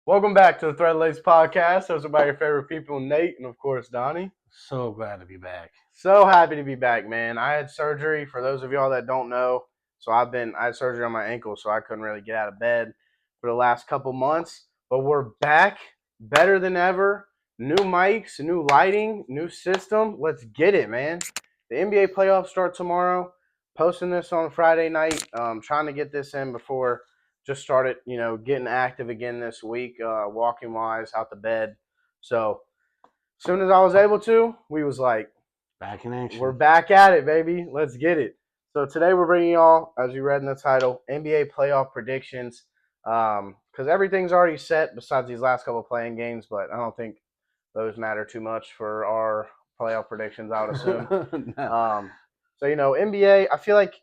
Welcome back to the Thread Lace Podcast. Hosted by your favorite people, Nate and of course Donnie. So glad to be back. So happy to be back, man. I had surgery. For those of y'all that don't know, I had surgery on my ankle, so I couldn't really get out of bed for the last couple months. But we're back, better than ever. New mics, new lighting, new system. Let's get it, man. The NBA playoffs start tomorrow. Posting this on Friday night. Trying to get this in before just started, getting active again this week, walking wise, out the bed. So as soon as I was able to, we was like, Back in action. we're back at it, baby. Let's get it. So today we're bringing y'all, as you read in the title, NBA playoff predictions. Because everything's already set besides these last couple of playing games, but I don't think those matter too much for our playoff predictions, I would assume. No. So, NBA, I feel like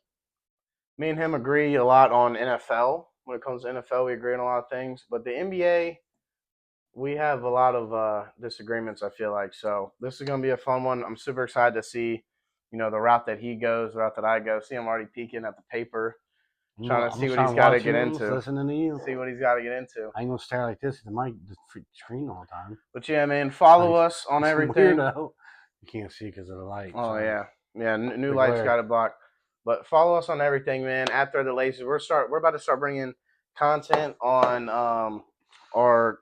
me and him agree a lot on NFL. When it comes to NFL, we agree on a lot of things. But the NBA, we have a lot of disagreements, I feel like. So this is going to be a fun one. I'm super excited to see, the route that he goes, the route that I go. See, I'm already peeking at the paper, trying to see what he's got to get into. Listening to you. See what he's got to get into. I ain't gonna stare like this at the mic, the screen all the time. But yeah, man, follow us on everything. Weirdo. You can't see because of the light. Oh, so. Yeah. New lights got it blocked. But follow us on everything, man. At Thread the Laces, we're about to start bringing content on our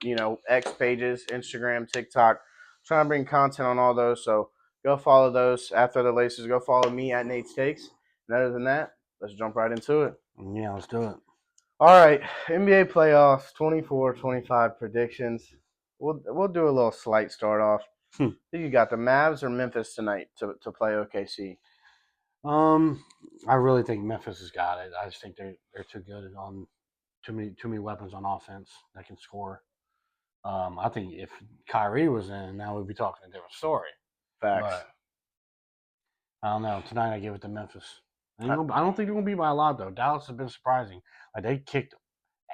X pages, Instagram, TikTok. Trying to bring content on all those, so go follow those at Thread the Laces. Go follow me at Nate Stakes. And other than that, let's jump right into it. Yeah, let's do it. All right, NBA playoffs 24-25 predictions. We'll do a little slight start off. Who you got, the Mavs or Memphis tonight to play OKC? I really think Memphis has got it. I just think they're too good on too many weapons on offense that can score. I think if Kyrie was in, now we'd be talking a different story. Facts. But I don't know. Tonight I give it to Memphis. I don't think they're going to be by a lot, though. Dallas has been surprising. Like, they kicked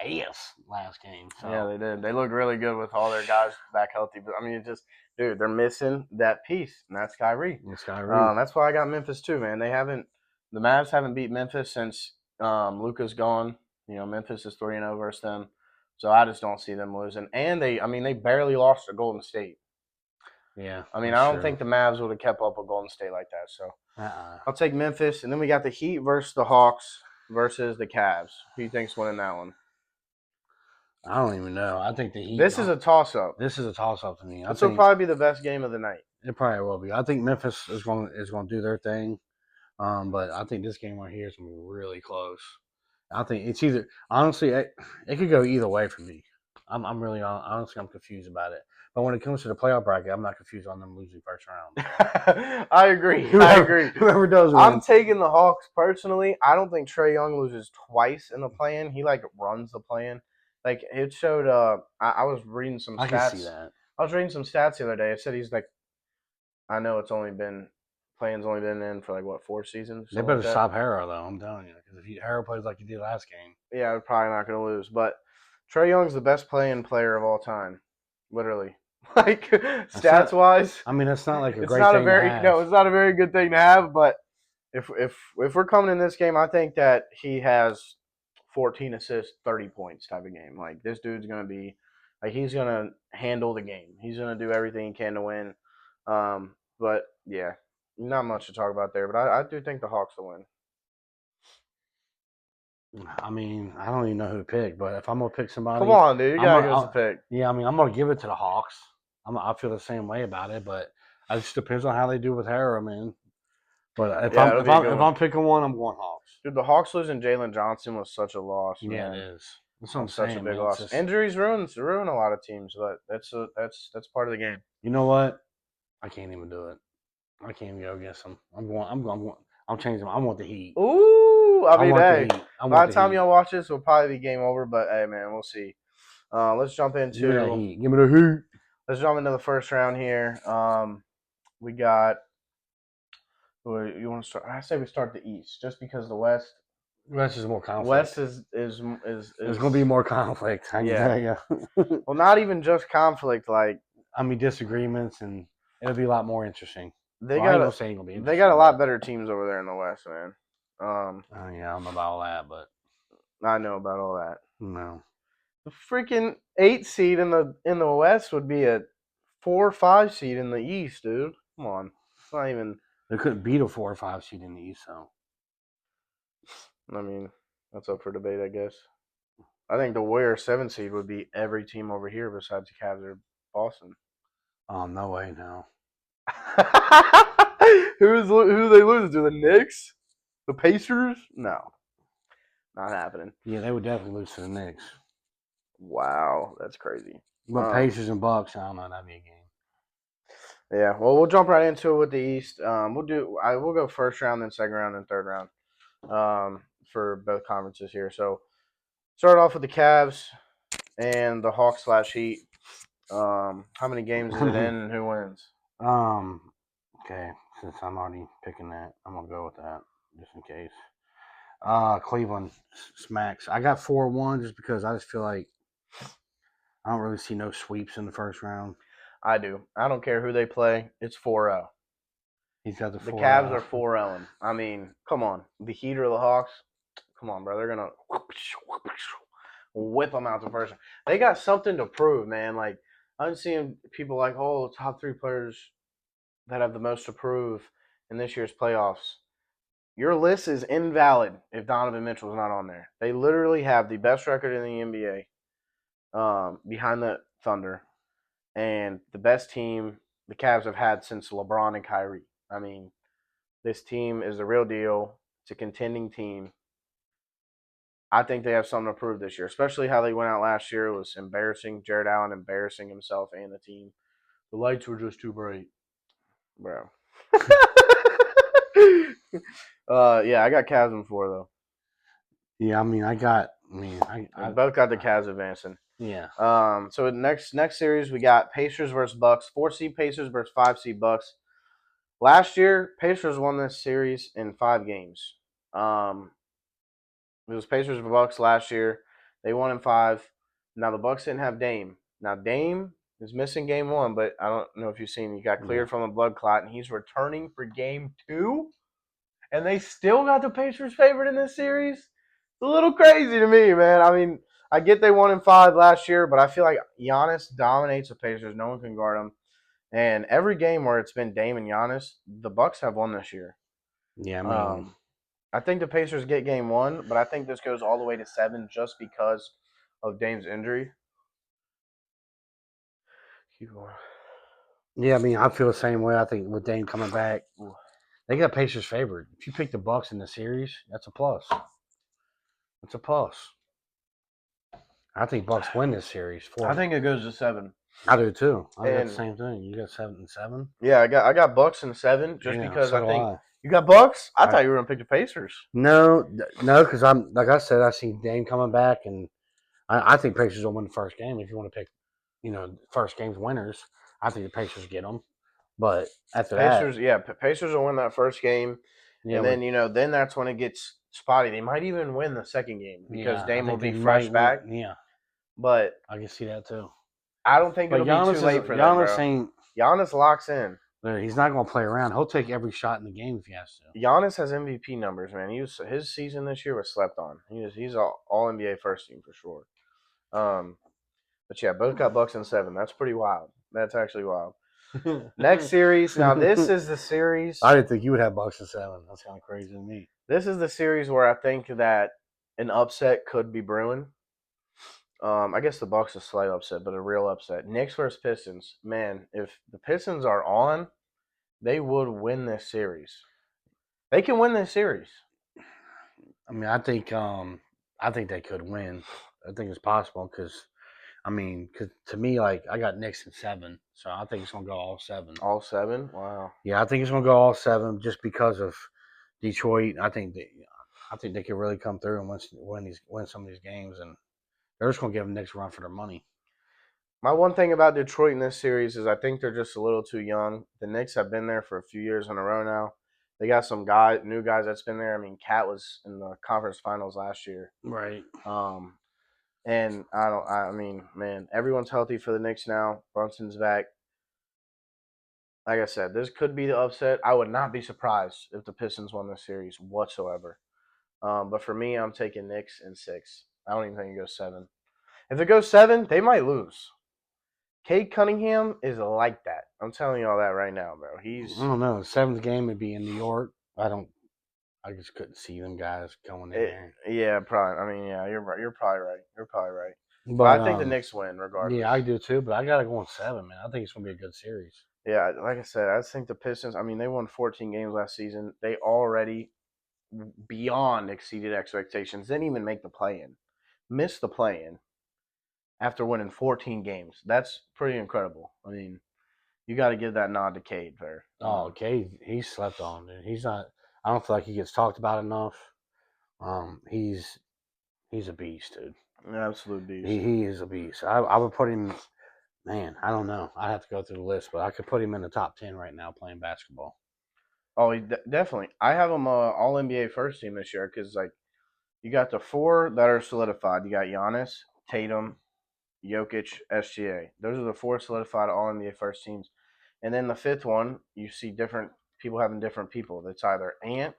ass last game. So. Yeah, they did. They look really good with all their guys back healthy. But, I mean, it's just, dude, they're missing that piece, and that's Kyrie. It's Kyrie. That's why I got Memphis, too, man. The Mavs haven't beat Memphis since Luka's gone. Memphis is 3-0 versus them. So I just don't see them losing. And they barely lost to Golden State. Yeah. I don't think the Mavs would have kept up with Golden State like that. So I'll take Memphis. And then we got the Heat versus the Hawks versus the Cavs. Who do you think's winning that one? I don't even know. I think the Heat. This is a toss-up. This is a toss-up to me. This will probably be the best game of the night. It probably will be. I think Memphis is going to do their thing. But I think this game right here is going to be really close. I think it's either, honestly, it could go either way for me. I'm really, honestly, I'm confused about it. But when it comes to the playoff bracket, I'm not confused on them losing first round. I agree. Whoever does win. I'm taking the Hawks personally. I don't think Trae Young loses twice in the play-in. He, runs the play-in. It showed, I was reading some stats. I can see that. I was reading some stats the other day. It said he's I know it's only been play-in's only been in for 4 seasons. They better stop Harrow though. I'm telling you, because if Harrow plays like he did last game, yeah, we're probably not going to lose. But Trae Young's the best play-in player of all time, literally. Stats wise, I mean, it's not like a it's great not thing a very to have. no, it's not a very good thing to have. But if we're coming in this game, I think that he has 14 assists, 30 points type of game. This dude's going to be he's going to handle the game. He's going to do everything he can to win. But yeah, not much to talk about there. But I do think the Hawks will win. I mean, I don't even know who to pick, but if I'm gonna pick somebody, come on, dude, you gotta give us a pick. Yeah, I mean, I'm gonna give it to the Hawks. I feel the same way about it, but it just depends on how they do with Harrow, man. But if I'm picking one, I'm going Hawks. Dude, the Hawks losing Jalen Johnson was such a loss. Yeah, man. it is. That's such a big loss. Injuries ruin a lot of teams, but that's part of the game. You know what? I can't even do it. I can't even go against them. I'm changing them. I want the Heat. Ooh, I mean, hey, by the time y'all y'all watch this, it'll probably be game over. But hey, man, we'll see. Let's jump into Give me the Heat. Let's jump into the first round here. We got. You want to start? I say we start the East, just because the West. West is more conflict. West is there's going to be more conflict. I can tell you. Well, not even just conflict. Disagreements, and it'll be a lot more interesting. They got a lot better teams over there in the West, man. Yeah, I don't know about all that, but I know about all that. No. The freaking 8 seed in the West would be a 4 or 5 seed in the East, dude. Come on, it's not even. They couldn't beat a 4 or 5 seed in the East, so. I mean, that's up for debate, I guess. I think the Warriors 7 seed would be every team over here besides the Cavs or Boston. Oh, no way, no. Who they lose to? The Knicks? The Pacers? No, not happening. Yeah, they would definitely lose to the Knicks. Wow, that's crazy. But Pacers and Bucks, I don't know, that'd be a game. Yeah, well, we'll jump right into it with the East. We'll go first round, then second round, then third round, for both conferences here. So, start off with the Cavs and the Hawks/Heat. How many games is it in, and who wins? Okay, since I'm already picking that, I'm gonna go with that just in case. Cleveland smacks. I got 4-1 just because I just feel like I don't really see no sweeps in the first round. I do. I don't care who they play. It's 4-0. He's got the The 4. Cavs are 4-0. I mean, come on. The Heat or the Hawks? Come on, bro. They're going to whip them out the first round. They got something to prove, man. Like, I'm seeing people like, oh, top 3 players that have the most to prove in this year's playoffs. Your list is invalid if Donovan Mitchell's not on there. They literally have the best record in the NBA, behind the Thunder, and the best team the Cavs have had since LeBron and Kyrie. I mean, this team is the real deal. It's a contending team. I think they have something to prove this year, especially how they went out last year. It was embarrassing. Jared Allen embarrassing himself and the team. The lights were just too bright, bro. Yeah, I got Cavs in 4 though. Yeah, I mean, I both got the Cavs advancing. Yeah. So next series we got Pacers versus Bucks. 4 seed Pacers versus 5 seed Bucks. Last year, Pacers won this series in 5 games. It was Pacers and Bucks last year. They won in 5. Now the Bucks didn't have Dame. Now Dame is missing game 1, but I don't know if you've seen. He got cleared from a blood clot, and he's returning for game 2. And they still got the Pacers favored in this series. It's a little crazy to me, man. I mean, I get they won in 5 last year, but I feel like Giannis dominates the Pacers. No one can guard him. And every game where it's been Dame and Giannis, the Bucks have won this year. Yeah, I mean, I think the Pacers get game 1, but I think this goes all the way to 7 just because of Dame's injury. Keep going. Yeah, I mean, I feel the same way. I think with Dame coming back, they got Pacers favored. If you pick the Bucks in the series, that's a plus. That's a plus. I think Bucks win this series. I think it goes to 7. I do too. I got the same thing. You got 7-7. Yeah, I got Bucks in 7 just because so I think you got Bucks. I thought you were gonna pick the Pacers. No, because I'm like I said, I see Dame coming back, and I think Pacers will win the first game. If you want to pick, first game's winners, I think the Pacers get them. But after Pacers, Pacers will win that first game, and then then that's when it gets spotty. They might even win the second game because Dame will be fresh back. Yeah, but I can see that too. I don't think it'll be too late for them, bro. Giannis locks in. He's not going to play around. He'll take every shot in the game if he has to. Giannis has MVP numbers, man. His season this year was slept on. He's all NBA first team for sure. But yeah, both got Bucks in 7. That's pretty wild. That's actually wild. Next series. Now this is the series. I didn't think you would have Bucks in 7. That's kind of crazy to me. This is the series where I think that an upset could be brewing. I guess the Bucks a slight upset, but a real upset. Knicks versus Pistons. Man, if the Pistons are on, they would win this series. They can win this series. I mean, I think they could win. I think it's possible because, to me, like I got Knicks in 7, so I think it's gonna go all 7. All 7? Wow. Yeah, I think it's gonna go all 7 just because of Detroit. I think they could really come through and win some of these games, and they're just going to give them Knicks a run for their money. My one thing about Detroit in this series is I think they're just a little too young. The Knicks have been there for a few years in a row now. They got some new guys that's been there. I mean, Cat was in the conference finals last year. Right. And man, everyone's healthy for the Knicks now. Brunson's back. Like I said, this could be the upset. I would not be surprised if the Pistons won this series whatsoever. But for me, I'm taking Knicks in 6. I don't even think it goes 7. If it goes 7, they might lose. Cade Cunningham is like that. I'm telling you all that right now, bro. I don't know. The seventh game would be in New York. I just couldn't see them guys going in there. Yeah, probably. I mean, yeah, you're right. You're probably right. You're probably right. But But I think the Knicks win regardless. yeah, I do too. But I gotta go on 7, man. I think it's gonna be a good series. Yeah, like I said, I just think the Pistons. I mean, they won 14 games last season. They already beyond exceeded expectations. Didn't even make the play-in. Missed the play-in after winning 14 games. That's pretty incredible. I mean, you got to give that nod to Cade there. Oh, okay, he's slept on, dude. He's not. I don't feel like he gets talked about enough. He's a beast, dude. An absolute beast. He is a beast. I would put him. Man, I don't know. I have to go through the list, but I could put him in the top 10 right now playing basketball. Oh, definitely. I have him All NBA first team this year because like you got the 4 that are solidified. You got Giannis, Tatum, Jokic, SGA. Those are the 4 solidified All NBA first teams. And then the 5th one, you see different people having different people. It's either Ant,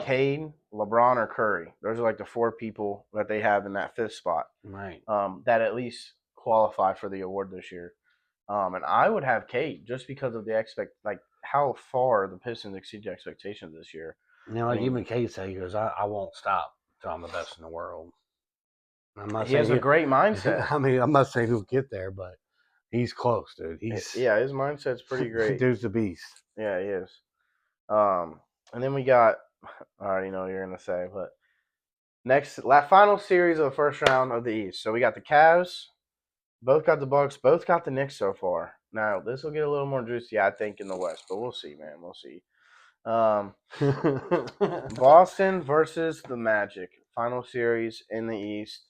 Cade, LeBron, or Curry. Those are like the 4 people that they have in that 5th spot. Right. That at least qualify for the award this year. And I would have Cade just because of the how far the Pistons exceeded expectations this year. You know, like even Cade said, he goes, I won't stop till I'm the best in the world. He has a great mindset. I mean, I'm not saying he'll get there, but he's close, dude. His mindset's pretty great. Dude's a beast. Yeah, he is. And then we got, I already know what you're gonna say, but final series of the first round of the East. So we got the Cavs, both got the Bucks, both got the Knicks so far. Now this will get a little more juicy, I think, in the West, but we'll see, man. We'll see. Boston versus the Magic, final series in the East.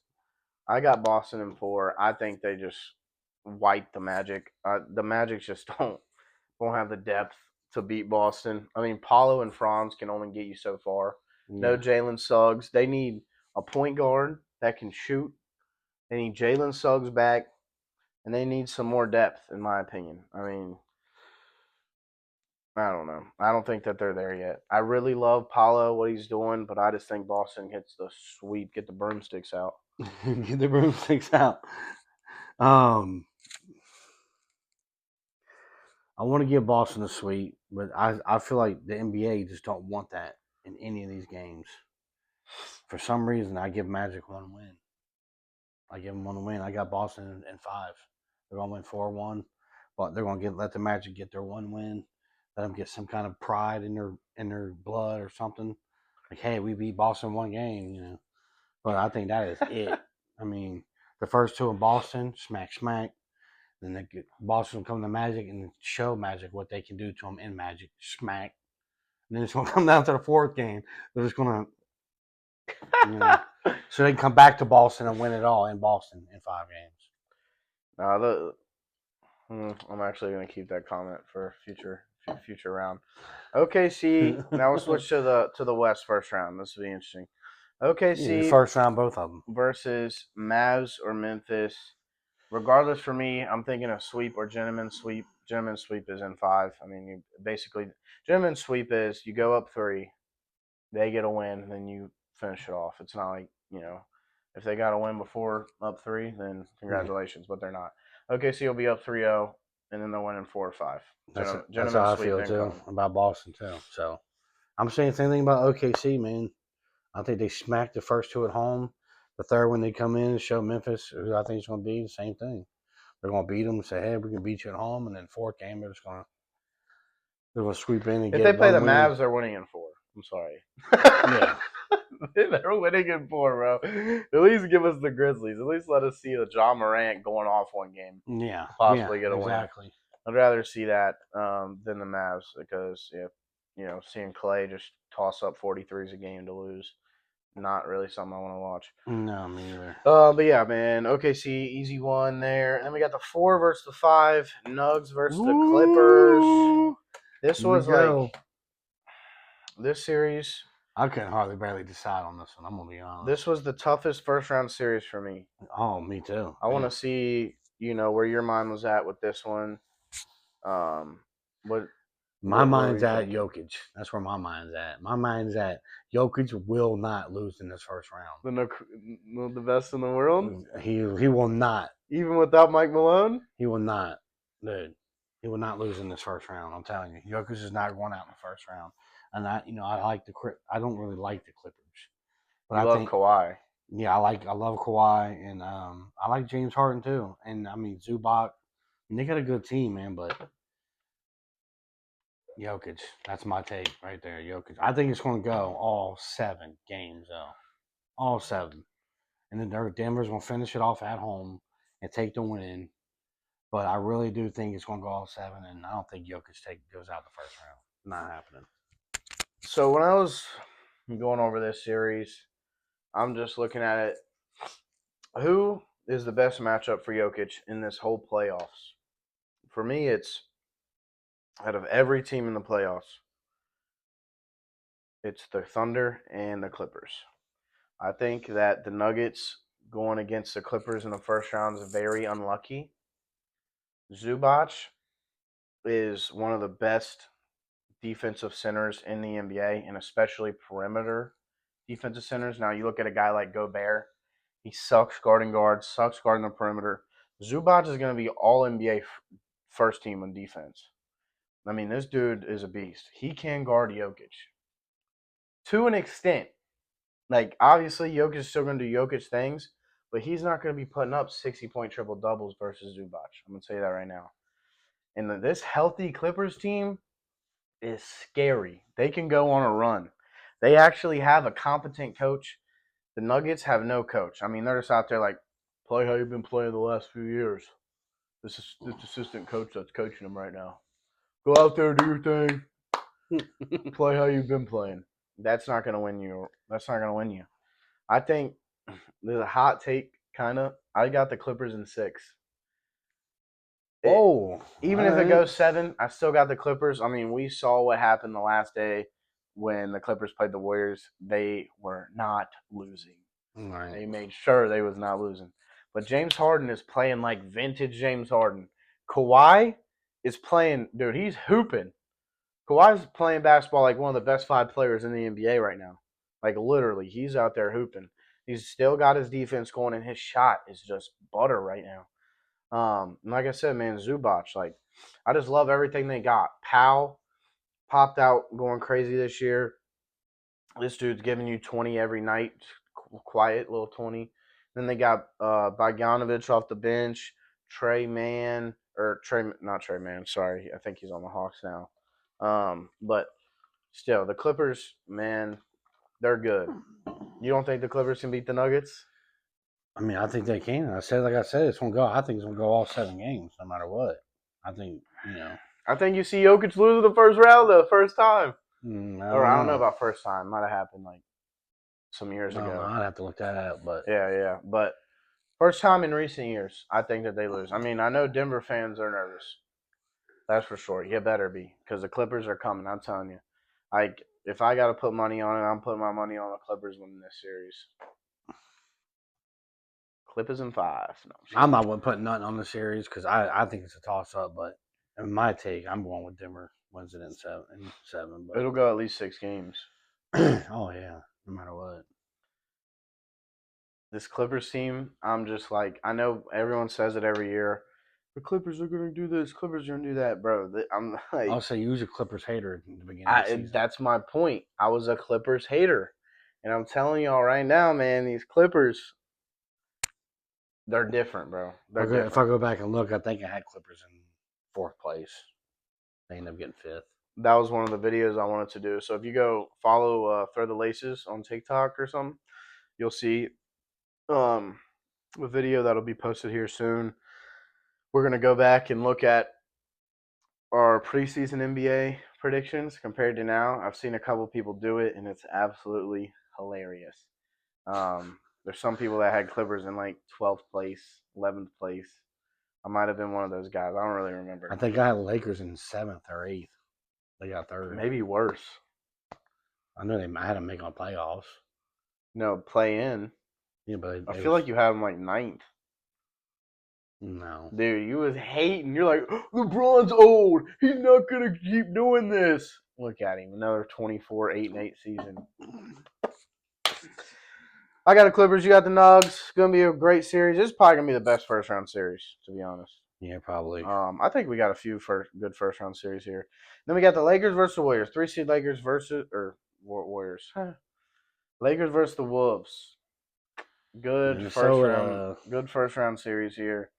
I got Boston in 4. I think they just wipe the Magic. The Magic just won't have the depth to beat Boston. I mean, Paulo and Franz can only get you so far. Yeah. No Jalen Suggs. They need a point guard that can shoot. They need Jalen Suggs back, and they need some more depth, in my opinion. I mean, I don't know. I don't think that they're there yet. I really love Paulo, what he's doing, but I just think Boston hits the sweep, get the broomsticks out. Get the broomsticks out. I want to give Boston a sweep, but I feel like the NBA just don't want that in any of these games. For some reason, I give Magic 1 win. I give them 1 win. I got Boston in 5. They're going to win 4-1, but they're going to let the Magic get their 1 win. Let them get some kind of pride in their blood or something. Like, hey, we beat Boston 1 game, you know. But I think that is it. I mean, the first 2 in Boston, smack. Then Boston will come to Magic and show Magic what they can do to them in Magic, smack. And then it's going to come down to the 4th game. They're just going to, you know, so they can come back to Boston and win it all in Boston in 5 games. I'm actually going to keep that comment for future round. OKC. Now we'll switch to the West first round. This will be interesting. OKC first round, both of them versus Mavs or Memphis. Regardless, for me, I'm thinking a sweep or gentleman's sweep. Gentleman's sweep is in 5. I mean, gentleman's sweep is you go up 3, they get a win, and then you finish it off. It's not like, you know, if they got a win before up 3, then congratulations, but they're not. OKC will be up 3-0, and then they'll win in 4 or 5. That's how I feel, too, about Boston, too. So, I'm saying the same thing about OKC, man. I think they smacked the first 2 at home. The third one they come in and show Memphis, who I think is going to be the same thing. They're going to beat them and say, hey, we can beat you at home. And then 4th game, they're going to sweep in and if get they play the win. Mavs, they're winning in 4. I'm sorry. Yeah. They're winning in 4, bro. At least give us the Grizzlies. At least let us see the John Morant going off 1 game. Yeah. Possibly get a win. Exactly. I'd rather see that than the Mavs because, seeing Clay just toss up 43s a game to lose, not really something I want to watch. No, me either. But yeah, man, OKC, easy 1 there. And then we got the 4 versus the 5, Nugs versus the Clippers. This was like this series. I couldn't barely decide on this one. I'm gonna be honest. This was the toughest first round series for me. Oh, me too. I want to see, where your mind was at with this one. What My What are mind's you at thinking? Jokic. That's where my mind's at. My mind's at Jokic will not lose in this first round. The best in the world, He will not. even without Mike Malone. He will not, dude. He will not lose in this first round. I'm telling you, Jokic is not going out in the first round. And I like I don't really like the Clippers, but You I love think, Kawhi. yeah, I love Kawhi, and I like James Harden too. And I mean Zubac, and they got a good team, man. But Jokic, that's my take right there. Jokic, I think it's going to go all 7 games though, all 7, and then Denver's going to finish it off at home and take the win. But I really do think it's going to go all 7, and I don't think Jokic goes out the first round. Not happening. So when I was going over this series, I'm just looking at it. Who is the best matchup for Jokic in this whole playoffs? For me, it's out of every team in the playoffs, it's the Thunder and the Clippers. I think that the Nuggets going against the Clippers in the first round is very unlucky. Zubac is one of the best defensive centers in the NBA, and especially perimeter defensive centers. Now, you look at a guy like Gobert, he sucks guarding guards, sucks guarding the perimeter. Zubac is going to be all NBA first team on defense. I mean, this dude is a beast. He can guard Jokic to an extent. Like, obviously, Jokic is still going to do Jokic things, but he's not going to be putting up 60-point triple doubles versus Zubac. I'm going to tell you that right now. And this healthy Clippers team is scary. They can go on a run. They actually have a competent coach. The Nuggets have no coach. I mean, they're just out there like, play how you've been playing the last few years. This is this assistant coach that's coaching them right now. Go out there, do your thing. Play how you've been playing. That's not going to win you. That's not going to win you. I think there's a hot take, kind of. I got the Clippers in 6. Oh, Even if it goes 7, I still got the Clippers. I mean, we saw what happened the last day when the Clippers played the Warriors. They were not losing. Right. They made sure they was not losing. But James Harden is playing like vintage James Harden. Kawhi is playing, dude, he's hooping. Kawhi's playing basketball like one of the best 5 players in the NBA right now. Like, literally, he's out there hooping. He's still got his defense going, and his shot is just butter right now. Like I said, man, Zubac, like, I just love everything they got. Powell popped out going crazy this year. This dude's giving you 20 every night, quiet little 20. Then they got Bogdanovich off the bench, not Trey Man, sorry. I think he's on the Hawks now. But still, the Clippers, man, they're good. You don't think the Clippers can beat the Nuggets? I mean, I think they can. Like I said, it's going to go. I think it's going to go all 7 games, no matter what. I think, I think you see Jokic lose the first round the first time. I I don't don't know know. about first time. Might have happened like some years I don't know. ago. I'd have to look that up, but Yeah. But first time in recent years, I think that they lose. I mean, I know Denver fans are nervous. That's for sure. You better be, because the Clippers are coming. I'm telling you. Like, if I got to put money on it, I'm putting my money on the Clippers winning this series. Clippers in 5. No, I'm not putting nothing on the series because I think it's a toss up. But in my take, I'm going with Denver wins it in 7. it'll go at least 6 games. Oh yeah, no matter what. This Clippers team, I'm just like, I know everyone says it every year. The Clippers are going to do this. Clippers are going to do that, bro. I'm like, I'll say you was a Clippers hater at the beginning of the season. that's my point. I was a Clippers hater. And I'm telling y'all right now, man, these Clippers, they're different, bro. They're different. If I go back and look, I think I had Clippers in 4th place. They end up getting 5th. That was one of the videos I wanted to do. So if you go follow Throw the Laces on TikTok or something, you'll see a video that'll be posted here soon. We're going to go back and look at our preseason NBA predictions compared to now. I've seen a couple people do it, and it's absolutely hilarious. There's some people that had Clippers in like 12th place, 11th place. I might have been one of those guys. I don't really remember. I think I had Lakers in 7th or 8th. They got 3rd. Maybe worse. I know I had them make on playoffs. No, play in. Yeah, but I feel like you had them like 9th. No. Dude, you was hating. You're like, LeBron's old. He's not gonna keep doing this. Look at him, another 24, 8-8 season. I got the Clippers. You got the Nugs. It's gonna be a great series. This is probably gonna be the best first round series, to be honest. Yeah, probably. I think we got a few good first round series here. Then we got the Lakers versus the Warriors. 3 seed Lakers versus Warriors. Lakers versus the Wolves. Good first round series here.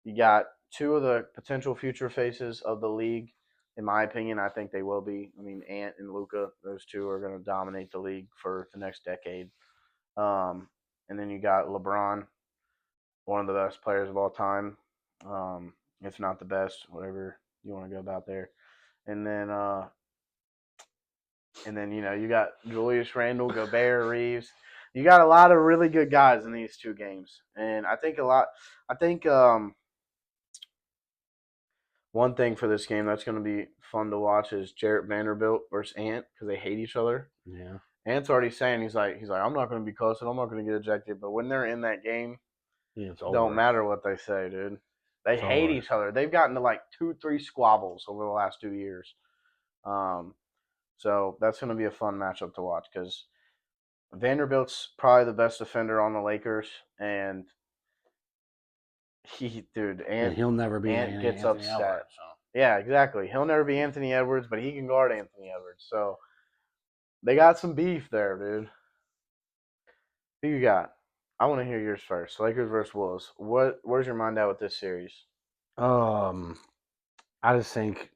You got two of the potential future faces of the league. In my opinion, I think they will be. I mean, Ant and Luka, those two are going to dominate the league for the next decade. And then you got LeBron, one of the best players of all time, if not the best, whatever you want to go about there. And then you got Julius Randle, Gobert, Reeves. You got a lot of really good guys in these two games, and I think one thing for this game that's going to be fun to watch is Jarrett Vanderbilt versus Ant because they hate each other. Yeah. Ant's already saying he's like I'm not going to be close and I'm not going to get ejected. But when they're in that game, it's don't matter what they say, dude. They hate each other. They've gotten to like 2-3 squabbles over the last 2 years. So that's going to be a fun matchup to watch because Vanderbilt's probably the best defender on the Lakers, and and he'll never be Ant gets Anthony upset. Edwards, so. Yeah, exactly. He'll never be Anthony Edwards, but he can guard Anthony Edwards. So they got some beef there, dude. Who you got? I want to hear yours first. Lakers versus Wolves. Where's your mind at with this series? I just think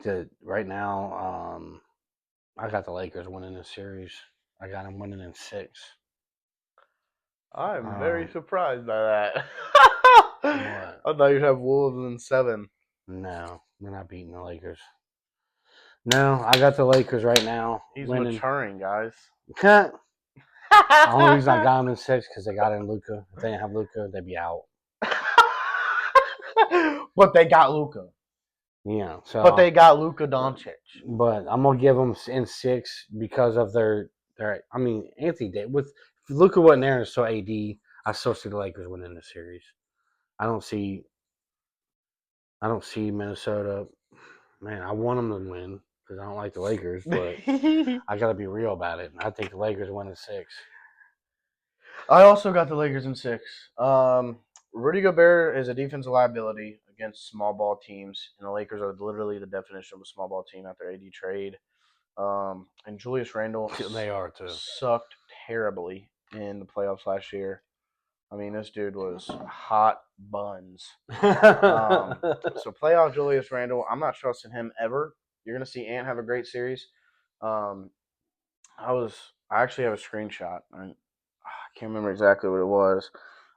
that right now, I got the Lakers winning this series. I got them winning in 6. I'm very surprised by that. What? I thought you'd have Wolves in 7. No, we're not beating the Lakers. No, I got the Lakers right now. He's winning. Maturing, guys. The only reason I got them in 6 because they got in Luka. If they didn't have Luka, they'd be out. But they got Luka. Yeah. So. But they got Luka Doncic. But I'm gonna give them in 6 because of their. I mean, Anthony did with Luka wasn't there, so AD. I still see the Lakers winning the series. I don't see Minnesota. Man, I want them to win because I don't like the Lakers, but I got to be real about it. I think the Lakers win in 6. I also got the Lakers in 6. Rudy Gobert is a defensive liability against small ball teams, and the Lakers are literally the definition of a small ball team after AD trade. And Julius Randle, they are too, sucked terribly in the playoffs last year. I mean, this dude was hot buns. So playoff Julius Randle, I'm not trusting him ever. You're gonna see Ant have a great series. I actually have a screenshot. I can't remember exactly what it was.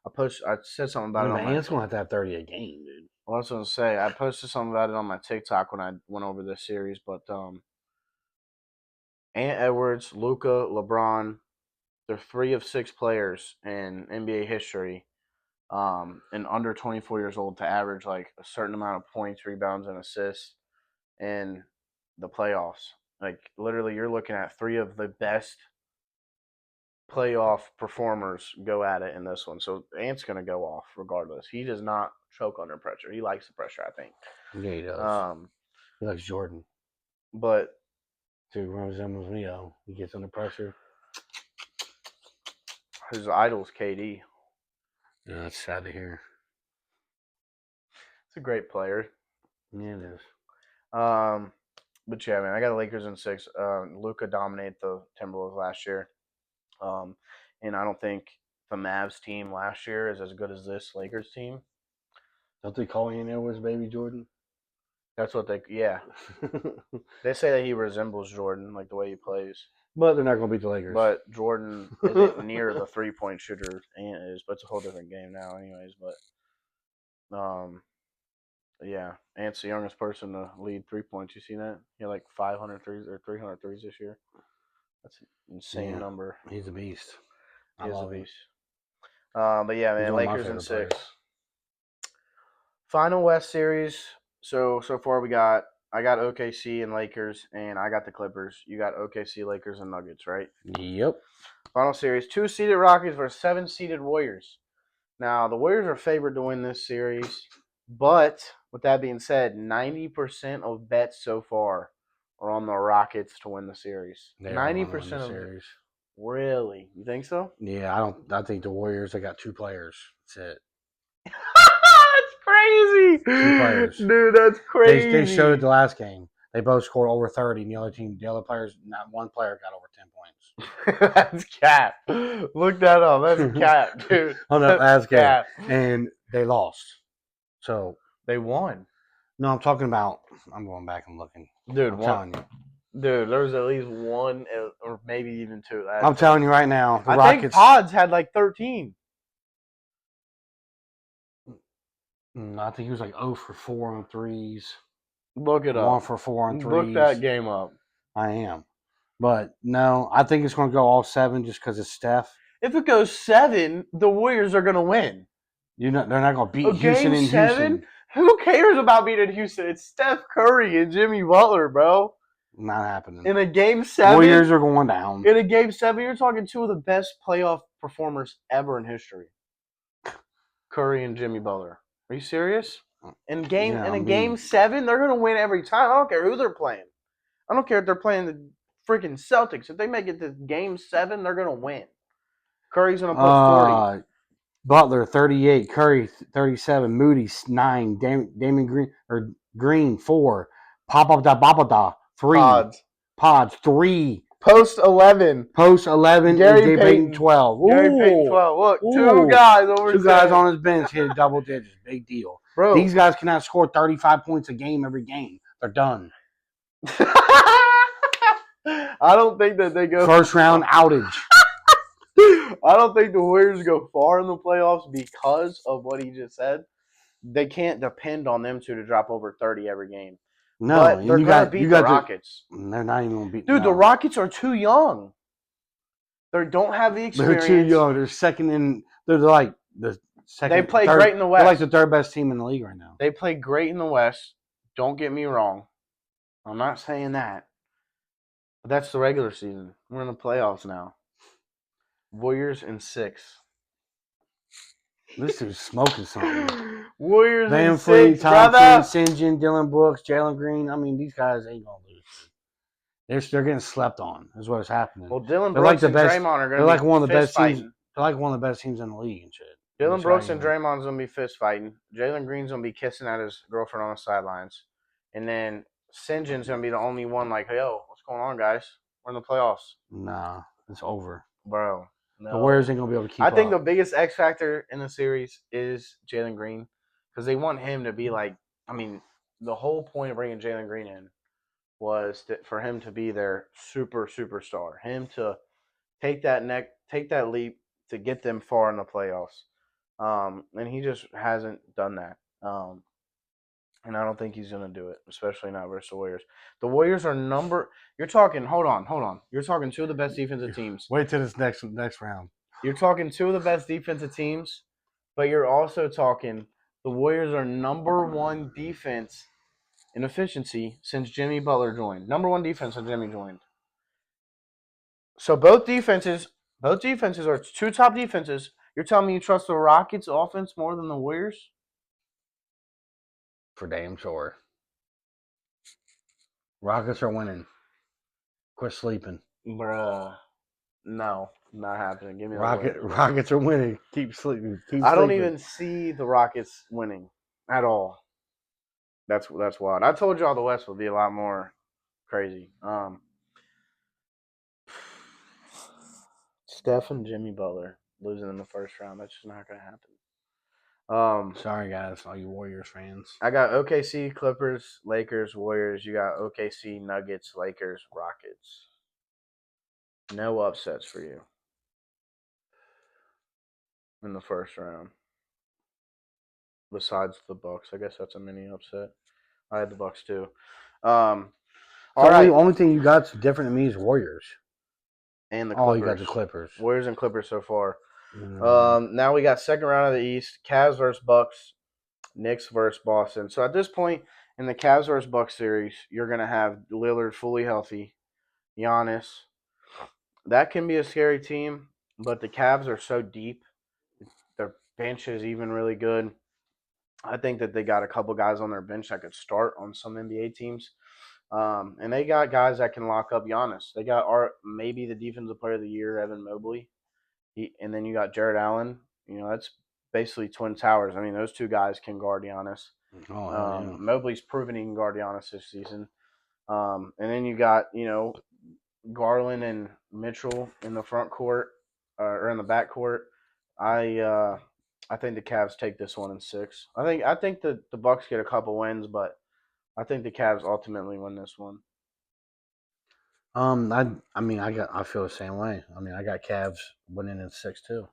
I said something about it. Ant's gonna have to have 30 a game, dude. Well, I was gonna say I posted something about it on my TikTok when I went over this series, but Ant Edwards, Luka, LeBron, they're 3 of 6 players in NBA history, and under 24 years old to average like a certain amount of points, rebounds, and assists in the playoffs. Like literally, you're looking at 3 of the best playoff performers go at it in this one. So Ant's gonna go off regardless. He does not choke under pressure. He likes the pressure, I think. Yeah, he does. He likes Jordan. But dude resembles me though. He gets under pressure. His idol's KD. Yeah, that's sad to hear. It's a great player. Yeah, it is. But yeah, man, I got the Lakers in 6. Luka dominated the Timberwolves last year. And I don't think the Mavs team last year is as good as this Lakers team. Don't they call Ant Edwards Baby Jordan? That's what yeah. They say that he resembles Jordan, like the way he plays. But they're not going to beat the Lakers. But Jordan isn't near the 3-point shooter Ant is, but it's a whole different game now anyways. But, yeah, Ant's the youngest person to lead 3 points. You see that? He had like 500 threes or 300 threes this year. That's an insane number. He's a beast. He is a beast. But yeah, man, Lakers in 6. Final West series. So far I got OKC and Lakers, and I got the Clippers. You got OKC, Lakers, and Nuggets, right? Yep. Final series: 2-seeded Rockets versus 7-seeded Warriors. Now the Warriors are favored to win this series, but with that being said, 90% of bets so far are on the Rockets to win the series. They are Ninety going to win the percent of series. really, you think so? Yeah, I don't. I think the Warriors. They got 2 players. That's it. That's crazy, 2 players. dude. That's crazy. They showed it the last game. They both scored over 30, and the other players, not one player got over 10 points. That's cap. Look that up. That's cap, dude. On the last game, Cap. and they lost. So They won, no, I'm talking about. I'm going back and looking. dude. I'm telling you. Dude, there was at least one or maybe even 2. I'm telling you right now. The I Rockets. think Pods had like 13. I think he was like 0 for 4 on threes. Look it 1 up. for 4 on threes. Look that game up. I am. But no, I think it's going to go all 7 just because it's Steph. If it goes 7, the Warriors are going to win. They're not going to beat Houston Game in 7? Houston. Who cares about beating Houston? It's Steph Curry and Jimmy Butler, bro. Not happening. In a Game 7, Warriors are going down. In a Game 7, you're talking 2 of the best playoff performers ever in history. Curry and Jimmy Butler. Are you serious? In Game 7, they're going to win every time. I don't care who they're playing. I don't care if they're playing the freaking Celtics. If they make it to Game 7, they're going to win. Curry's going to put 40. Butler 38, Curry 37, Moody 9, Damon Green 4, Papa 3, Pods 3, Post 11, and Gary Payton 12. Ooh. Gary Payton 12. Look, 2 guys over. 2 guys on his bench hit double digits. Big deal. Bro. These guys cannot score 35 points a game every game. They're done. I don't think that they go first round outage. I don't think the Warriors go far in the playoffs because of what he just said. They can't depend on them to drop over 30 every game. No, but they're going to beat the Rockets. They're not even going to beat. Dude, the Rockets are too young. They don't have the experience. They're too young. They're second in. They're like the second. They play great in the West. They're like the 3rd best team in the league right now. They play great in the West. Don't get me wrong. I'm not saying that. But that's the regular season. We're in the playoffs now. Warriors in 6. This dude's smoking something. Warriors Van in Fleet, 6, Thompson, St. John, Dylan Brooks, Jalen Green. I mean, these guys ain't gonna lose. They're getting slept on. Is what's happening. Well, Dylan Brooks and Draymond are going to be like one of the best fighting. teams. They're like one of the best teams in the league and shit. Dylan Brooks and Draymond's going to be fist fighting. Jalen Green's going to be kissing at his girlfriend on the sidelines. And then St. John's going to be the only one like, hey, yo, what's going on, guys? We're in the playoffs. Nah, it's over. Bro. No. The Warriors ain't going to be able to keep up. I think the biggest X factor in the series is Jalen Green because they want him to be like, I mean, the whole point of bringing Jalen Green in was for him to be their superstar, him to take that leap to get them far in the playoffs. And he just hasn't done that. And I don't think he's going to do it, especially not versus the Warriors. The Warriors are you're talking, hold on. You're talking 2 of the best defensive teams. Wait till this next round. You're talking 2 of the best defensive teams, but you're also talking the Warriors are number 1 defense in efficiency since Jimmy Butler joined. Number 1 defense since Jimmy joined. So both defenses are 2 top defenses. You're telling me you trust the Rockets offense more than the Warriors? For damn sure. Rockets are winning. Quit sleeping. Bruh. No, not happening. Give me Rockets are winning. Keep sleeping. I don't even see the Rockets winning at all. That's wild. I told y'all the West would be a lot more crazy. Steph and Jimmy Butler losing in the first round. That's just not going to happen. Sorry, guys, all you Warriors fans. I got OKC, Clippers, Lakers, Warriors. You got OKC, Nuggets, Lakers, Rockets. No upsets for you in the first round. Besides the Bucks, I guess that's a mini upset. I had the Bucks too. Only thing you got's different than me is Warriors. And the Clippers. You got the Clippers. Warriors and Clippers so far. Now we got second round of the East. Cavs versus Bucks. Knicks versus Boston. So at this point in the Cavs versus Bucks series, you're going to have Lillard fully healthy. Giannis. that can be a scary team, but the Cavs are so deep. Their bench is even really good. I think that they got a couple guys on their bench that could start on some NBA teams. And they got guys that can lock up Giannis. They got maybe the defensive player of the year, Evan Mobley. And then you got Jared Allen. That's basically twin towers. I mean, those two guys can guard Giannis. Oh, hell yeah. Mobley's proven he can guard Giannis this season. And then you got, Garland and Mitchell in the front court or in the back court. I think the Cavs take this one in 6. I think the Bucks get a couple wins, but I think the Cavs ultimately win this one. I feel the same way. I mean, I got Cavs winning in 6 too.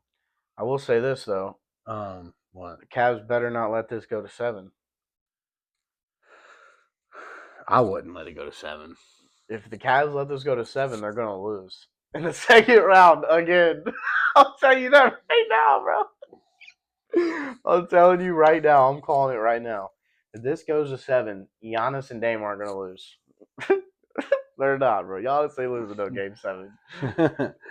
I will say this though. What? The Cavs better not let this go to 7. I wouldn't let it go to 7. If the Cavs let this go to 7, they're gonna lose in the second round again. I'll tell you that right now, bro. I'm telling you right now. I'm calling it right now. If this goes to 7, Giannis and Dame aren't gonna lose. They're not, bro. Giannis ain't losing no game 7.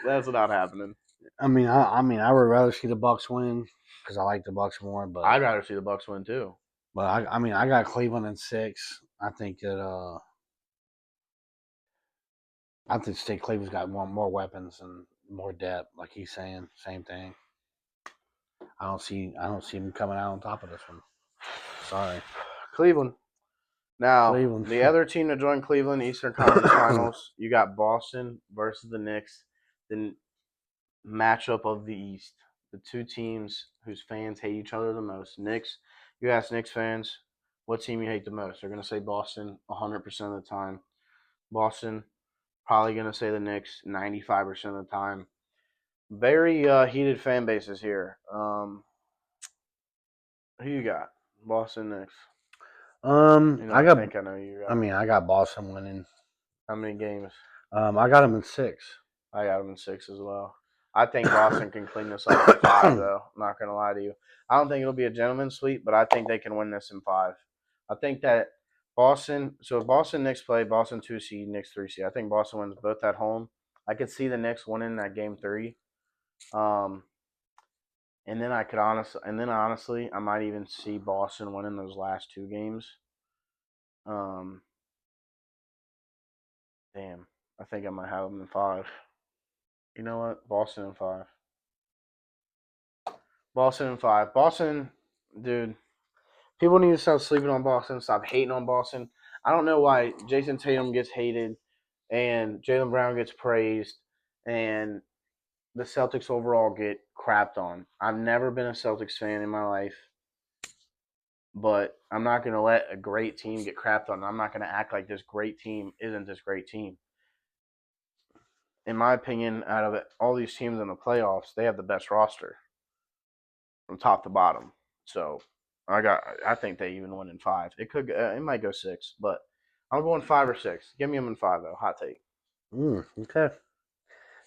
That's not happening. I would rather see the Bucks win because I like the Bucks more. But I'd rather see the Bucks win too. But I got Cleveland in 6. I think that I think State Cleveland's got more weapons and more depth, like he's saying. Same thing. I don't see him coming out on top of this one. Sorry, Cleveland. Now, Cleveland. The other team to join Cleveland, Eastern Conference Finals, you got Boston versus the Knicks. The matchup of the East. The two teams whose fans hate each other the most. Knicks. You ask Knicks fans, what team you hate the most? They're going to say Boston 100% of the time. Boston, probably going to say the Knicks 95% of the time. Very heated fan bases here. Who you got? Boston, Knicks. I know you got. I got Boston winning. How many games? I got them in 6. I got them in 6 as well. I think Boston can clean this up in 5, though. I'm not going to lie to you. I don't think it'll be a gentleman's sweep, but I think they can win this in 5. I think that Boston Knicks play, Boston 2 seed, Knicks 3 seed. I think Boston wins both at home. I could see the Knicks winning that game 3. And then honestly, I might even see Boston winning those last 2 games. Damn, I think I might have them in 5. You know what? Boston in 5. Boston in 5. Boston, dude. People need to stop sleeping on Boston. Stop hating on Boston. I don't know why Jason Tatum gets hated and Jaylen Brown gets praised and the Celtics overall get crapped on. I've never been a Celtics fan in my life, but I'm not going to let a great team get crapped on. I'm not going to act like this great team isn't this great team. In my opinion, out of all these teams in the playoffs, they have the best roster from top to bottom. So I think they even win in 5. It might go 6, but I'm going 5 or 6. Give me them in 5 though. Hot take. Okay.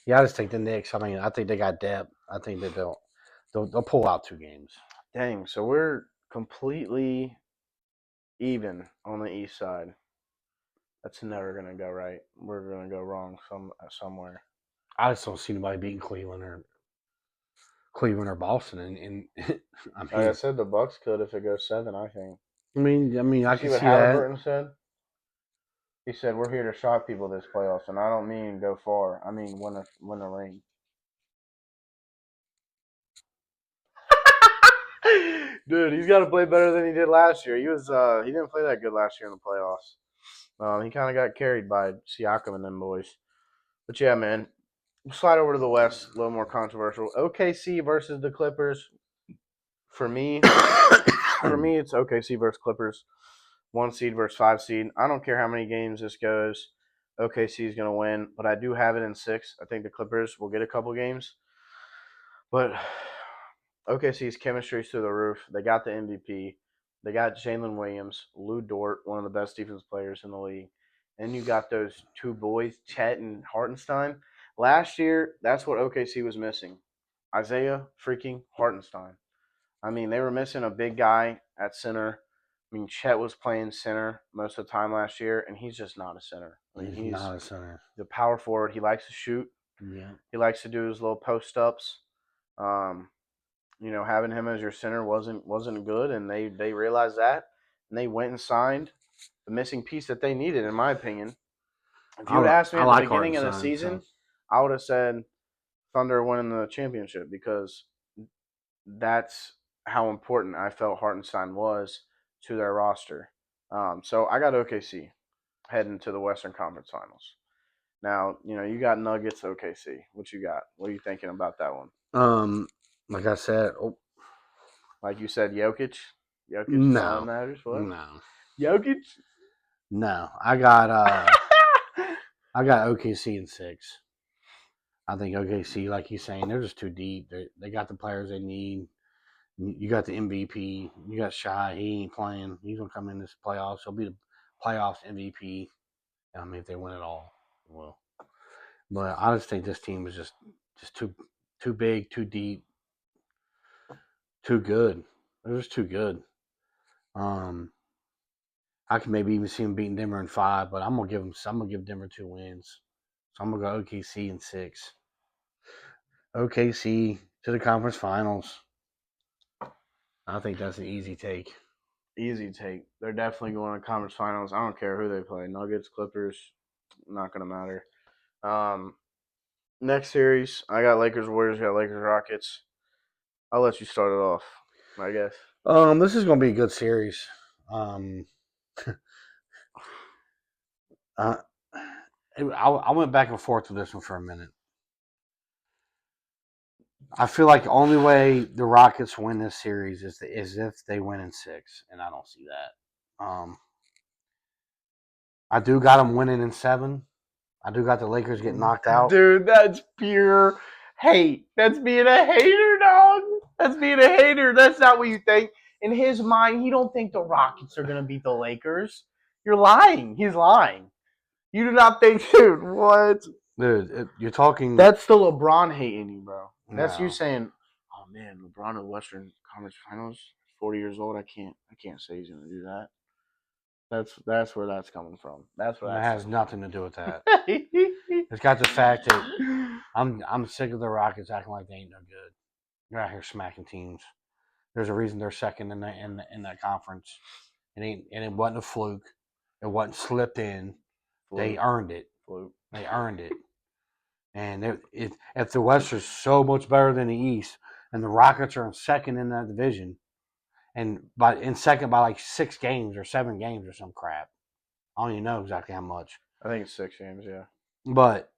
Yeah, I just take the Knicks. I think they got depth. I think that they'll pull out 2 games. Dang, so we're completely even on the East side. That's never gonna go right. We're gonna go wrong somewhere. I just don't see anybody beating Cleveland or Boston. And like I said, the Bucks could if it goes 7. I think. I can see Halliburton said. He said we're here to shock people this playoffs, and I don't mean go far. I mean win a ring. Dude, he's got to play better than he did last year. He didn't play that good last year in the playoffs. He kind of got carried by Siakam and them boys. But yeah, man, we'll slide over to the West. A little more controversial. OKC versus the Clippers. For me, it's OKC versus Clippers. 1 seed versus 5 seed. I don't care how many games this goes. OKC is going to win, but I do have it in 6. I think the Clippers will get a couple games. But OKC's chemistry is through the roof. They got the MVP. They got Jalen Williams, Lou Dort, one of the best defensive players in the league. And you got those 2 boys, Chet and Hartenstein. Last year, that's what OKC was missing. Isaiah freaking Hartenstein. They were missing a big guy at center. Chet was playing center most of the time last year, and he's just not a center. He's not a center. The power forward. He likes to shoot. Yeah. He likes to do his little post ups. Having him as your center wasn't good, and they realized that, and they went and signed the missing piece that they needed, in my opinion. If you would asked me I at the like beginning of the Hartenstein. So. season, I would have said Thunder winning the championship because that's how important I felt Hartenstein was to their roster. So I got OKC heading to the Western Conference Finals. Now, you got Nuggets, OKC. What you got? What are you thinking about that one? Like I said, Like you said, Jokic. Jokic is all that no, matters. What? no, Jokic? no. I got OKC in 6. I think OKC, like he's saying, they're just too deep. They got the players they need. You got the MVP. You got Shy. He ain't playing. He's gonna come in this playoffs. He'll be the playoffs MVP. I mean, if they win it all, well. But I just think this team is just too big, too deep, too good. They're just too good. I can maybe even see them beating Denver in 5, but I'm gonna give Denver 2 wins. So I'm gonna go OKC in 6. OKC to the conference finals. I think that's an easy take. Easy take. They're definitely going to conference finals. I don't care who they play. Nuggets, Clippers, not going to matter. Next series, I got Lakers, Warriors, got Lakers, Rockets. I'll let you start it off, I guess. This is gonna be a good series. I went back and forth with this one for a minute. I feel like the only way the Rockets win this series is if they win in 6, and I don't see that. I do got them winning in 7. I do got the Lakers getting knocked out. Dude, that's pure hate. That's being a hater, dog. That's being a hater. That's not what you think. In his mind, he don't think the Rockets are going to beat the Lakers. You're lying. He's lying. You do not think, dude, what? Dude, you're talking. That's the LeBron hating you, bro. That's No. you saying, "Oh man, LeBron in the Western Conference Finals, 40 years old. I can't say he's gonna do that." That's where that's coming from. That's what That has nothing to do with that. It's It's got the fact that I'm sick of the Rockets acting like they ain't no good. They're out here smacking teams. There's a reason they're second in that conference. It wasn't a fluke. It wasn't slipped in. They earned it. They earned it. And if the West is so much better than the East, and the Rockets are in second in that division, and in second by like 6 games or 7 games or some crap. I don't even know exactly how much. I think it's 6 games, yeah. But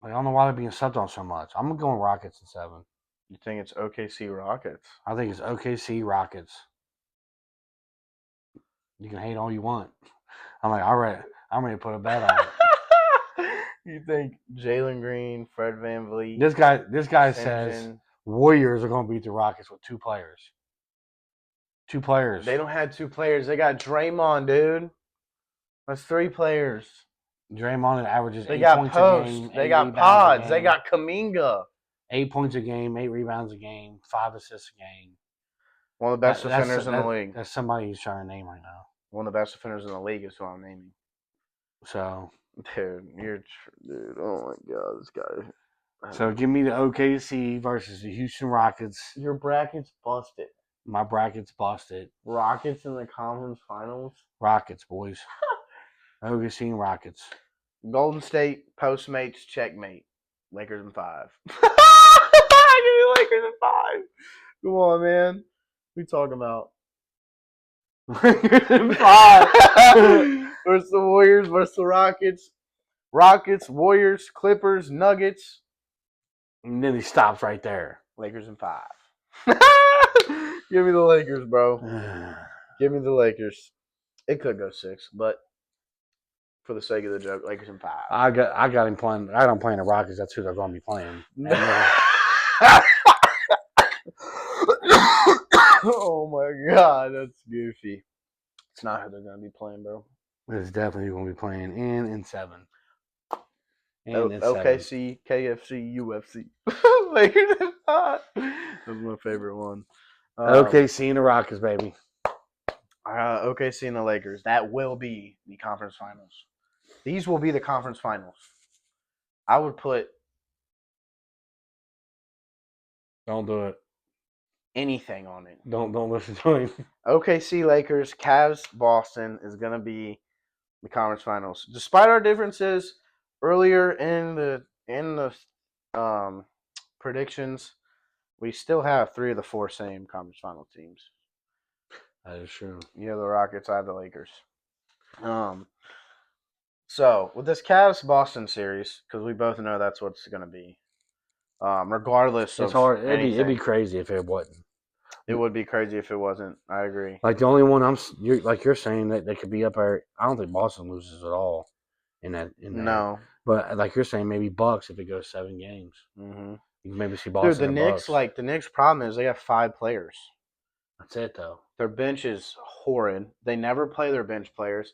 I don't know why they're being slept on so much. I'm gonna go with Rockets in 7. You think it's OKC Rockets? I think it's OKC Rockets. You can hate all you want. I'm ready to put a bet on it. You think Jalen Green, Fred VanVleet? This guy says Warriors are going to beat the Rockets with 2 players. 2 players. They don't have 2 players. They got Draymond, dude. That's 3 players. Draymond averages 8 got points Post. a game. They got Pods. They got Kuminga. 8 points a game, 8 rebounds a game, 5 assists a game. One of the best defenders in the league. That's somebody who's trying to name right now. One of the best defenders in the league is who I'm naming. So, dude, oh my god, this guy. So give me the OKC versus the Houston Rockets. Your bracket's busted. My bracket's busted. Rockets in the conference finals. Rockets, boys. OKC and Rockets. Golden State, Postmates, checkmate. Lakers in 5. Give me Lakers in 5. Come on, man. What you talking about? Lakers in 5. Versus the Warriors, versus the Rockets. Rockets, Warriors, Clippers, Nuggets. And then he stops right there. Lakers in 5. Give me the Lakers, bro. Give me the Lakers. It could go 6, but for the sake of the joke, Lakers in 5. I got him playing. I don't play in the Rockets. That's who they're going to be playing. Oh my god, that's goofy. It's not who they're going to be playing, bro. It's definitely going to be playing in 7. OKC, KFC, UFC. Lakers in 5. That's my favorite one. OKC and the Rockets, baby. OKC and the Lakers. That will be the conference finals. These will be the conference finals. I would put Don't do it. anything on it. Don't listen to him. OKC Lakers, Cavs, Boston is going to be the conference finals. Despite our differences earlier in the predictions, we still have 3 of the 4 same conference final teams. That is true. You have the Rockets, I have the Lakers. So with this Cavs Boston series, because we both know that's what it's going to be. Regardless It's of hard. anything, It'd be crazy if it wasn't. it would be crazy if it wasn't. I agree. Like the only one you're saying that they could be up there. I don't think Boston loses at all in that. No. But like you're saying, maybe Bucks if it goes 7 games. Mm-hmm. You can maybe see Dude, Boston. the Knicks, Bucks. the Knicks' problem is they have 5 players. That's it though. Their bench is horrid. They never play their bench players.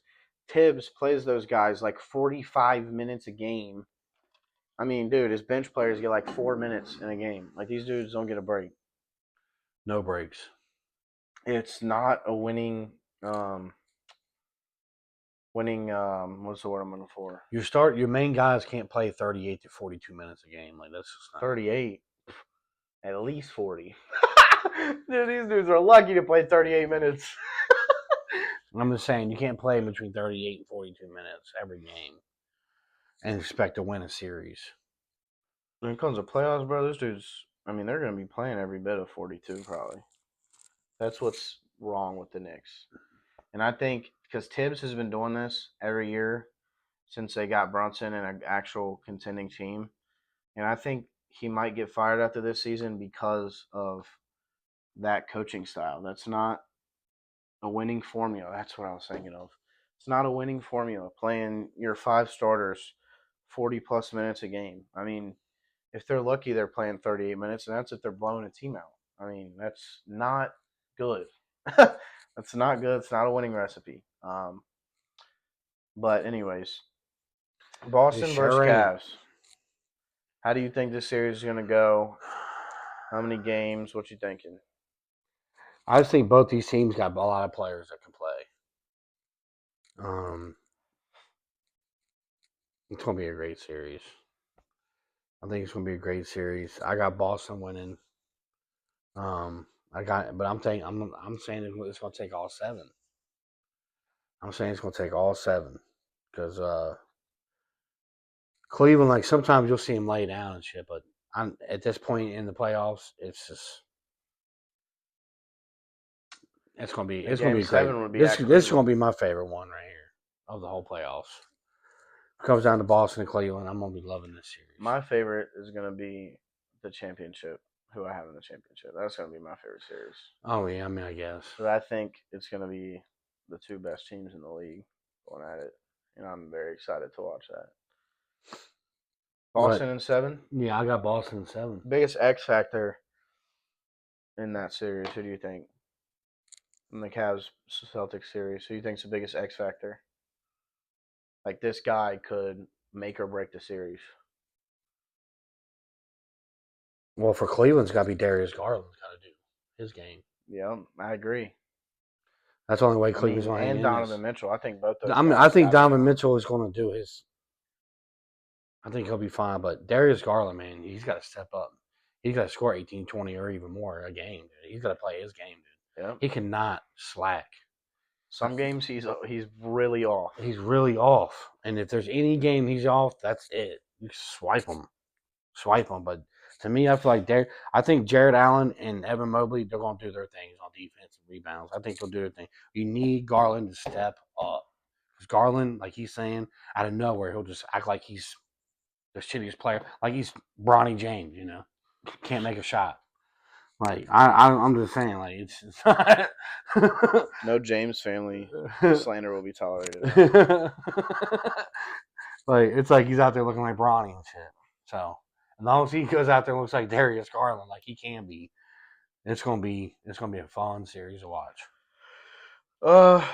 Tibbs plays those guys like 45 minutes a game. I mean, dude, his bench players get like 4 minutes in a game. Like these dudes don't get a break. No breaks. It's not a winning what's the word I'm looking for? Your main guys can't play 38 to 42 minutes a game. Like that's just not 38. At least 40. Dude, these dudes are lucky to play 38 minutes. I'm just saying you can't play between 38 and 42 minutes every game and expect to win a series. When it comes to playoffs, bro, those dudes, I mean, they're going to be playing every bit of 42 probably. That's what's wrong with the Knicks. And I think because Tibbs has been doing this every year since they got Brunson and an actual contending team. And I think he might get fired after this season because of that coaching style. That's not a winning formula. That's what I was thinking of. It's not a winning formula playing your 5 starters 40 plus minutes a game. I mean, if they're lucky, they're playing 38 minutes, and that's if they're blowing a team out. I mean, that's not good. That's not good. It's not a winning recipe. But anyways, Boston versus Cavs. How do you think this series is going to go? How many games? What you thinking? I just think both these teams got a lot of players that can play. It's going to be a great series. I think it's going to be a great series. I got Boston winning. But I'm saying it's going to take all 7. I'm saying it's going to take all 7 because Cleveland, like sometimes you'll see them lay down and shit, but at this point in the playoffs, it's going to be great. 7 would be this is going to be my favorite one right here of the whole playoffs. It comes down to Boston and Cleveland. I'm going to be loving this series. My favorite is going to be the championship. Who I have in the championship. That's going to be my favorite series. Oh yeah, I mean I guess. But I think it's going to be the 2 best teams in the league going at it, and I'm very excited to watch that. Boston in 7. Yeah, I got Boston in 7. Biggest X factor in that series. Who do you think? In the Cavs Celtics series, who do you think's the biggest X factor? Like this guy could make or break the series. Well, for Cleveland's got to be Darius Garland's got to do his game. Yeah, I agree. That's the only way Cleveland's going to and Donovan Mitchell. I think both those. I think Donovan Mitchell is going to do his. I think he'll be fine, but Darius Garland, man, he's got to step up. He's got to score 18, 20, or even more a game, dude. He's got to play his game, dude. Yeah. He cannot slack. Some games he's really off. He's really off, and if there's any game he's off, that's it. You swipe him. But to me, I feel like I think Jared Allen and Evan Mobley, they're going to do their things on defense and rebounds. I think they'll do their thing. You need Garland to step up. Because Garland, like he's saying, out of nowhere, he'll just act like he's the shittiest player. Like he's Bronny James, you know. Can't make a shot. Like, I'm just saying, like, it's no James family slander will be tolerated. Like, it's like he's out there looking like Bronny and shit. So, as long as he goes out there and looks like Darius Garland, like he can be, it's gonna be a fun series to watch. I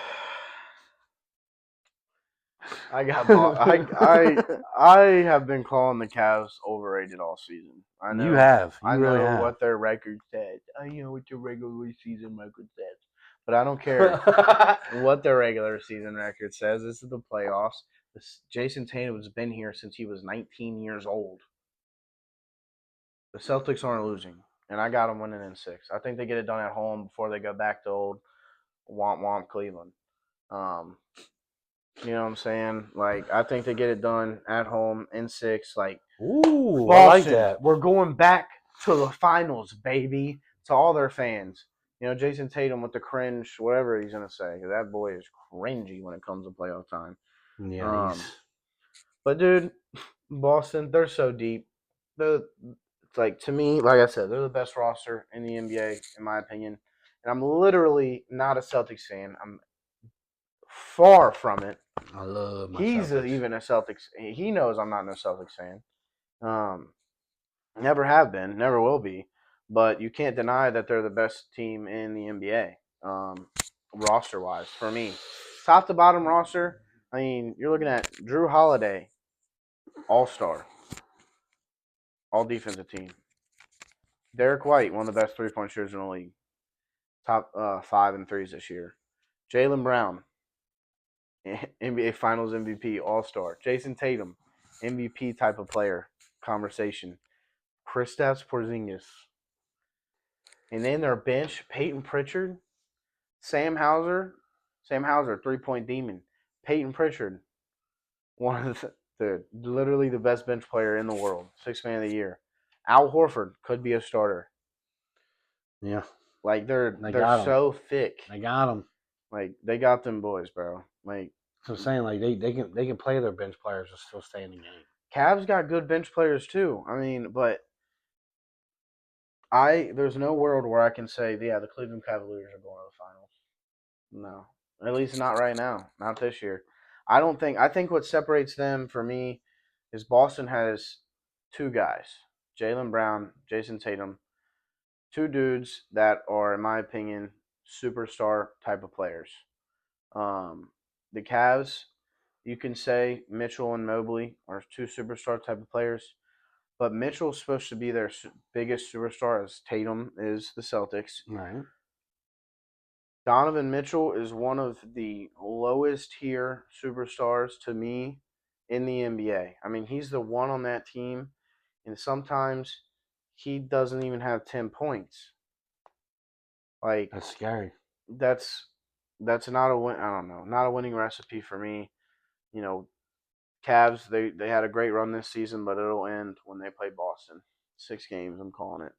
have been calling the Cavs overrated all season. I know you have. I know what their record says. I know what your regular season record says, but I don't care what their regular season record says. This is the playoffs. Jason Tatum's been here since he was 19 years old. The Celtics aren't losing, and I got them winning in 6. I think they get it done at home before they go back to old womp womp Cleveland. Um, you know what I'm saying? Like, I think they get it done at home in 6. Like, Ooh, Boston, I like that. we're going back to the finals, baby, to all their fans. You know, Jason Tatum with the cringe, whatever he's gonna say. That boy is cringy when it comes to playoff time. Yeah, But dude, Boston, they're so deep. It's like, to me, like I said, they're the best roster in the NBA, in my opinion. And I'm literally not a Celtics fan. I'm far from it. I love my He's Celtics. even a Celtics. He knows I'm not no Celtics fan. Um, never have been, never will be. But you can't deny that they're the best team in the NBA, roster wise. For me, top to bottom roster. I mean, you're looking at Drew Holiday, All Star, All Defensive Team. Derek White, one of the best 3-point shooters in the league, top 5 and threes this year. Jaylen Brown, NBA Finals MVP, All Star. Jason Tatum, MVP type of player conversation. Kristaps Porzingis. And then their bench, Peyton Pritchard, Sam Hauser, 3-point demon. Peyton Pritchard, one of literally the best bench player in the world, 6th man of the year. Al Horford could be a starter. Yeah. Like, they're got 'em. so thick. They got them. Like, they got them boys, bro. Like, So I'm saying, like, they can play their bench players and still stay in the game. Cavs got good bench players too. I mean, but there's no world where I can say, yeah, the Cleveland Cavaliers are going to the finals. No, at least not right now, not this year. I think what separates them for me is Boston has 2 guys, Jaylen Brown, Jason Tatum, 2 dudes that are, in my opinion, superstar type of players. The Cavs, you can say Mitchell and Mobley are 2 superstar type of players. But Mitchell's supposed to be their biggest superstar, as Tatum is the Celtics. Right. Donovan Mitchell is one of the lowest tier superstars to me in the NBA. I mean, he's the one on that team, and sometimes he doesn't even have 10 points. Like, That's scary. that's not a win. I don't know, not a winning recipe for me. You know, Cavs, they had a great run this season, but it'll end when they play Boston. 6 games, I'm calling it.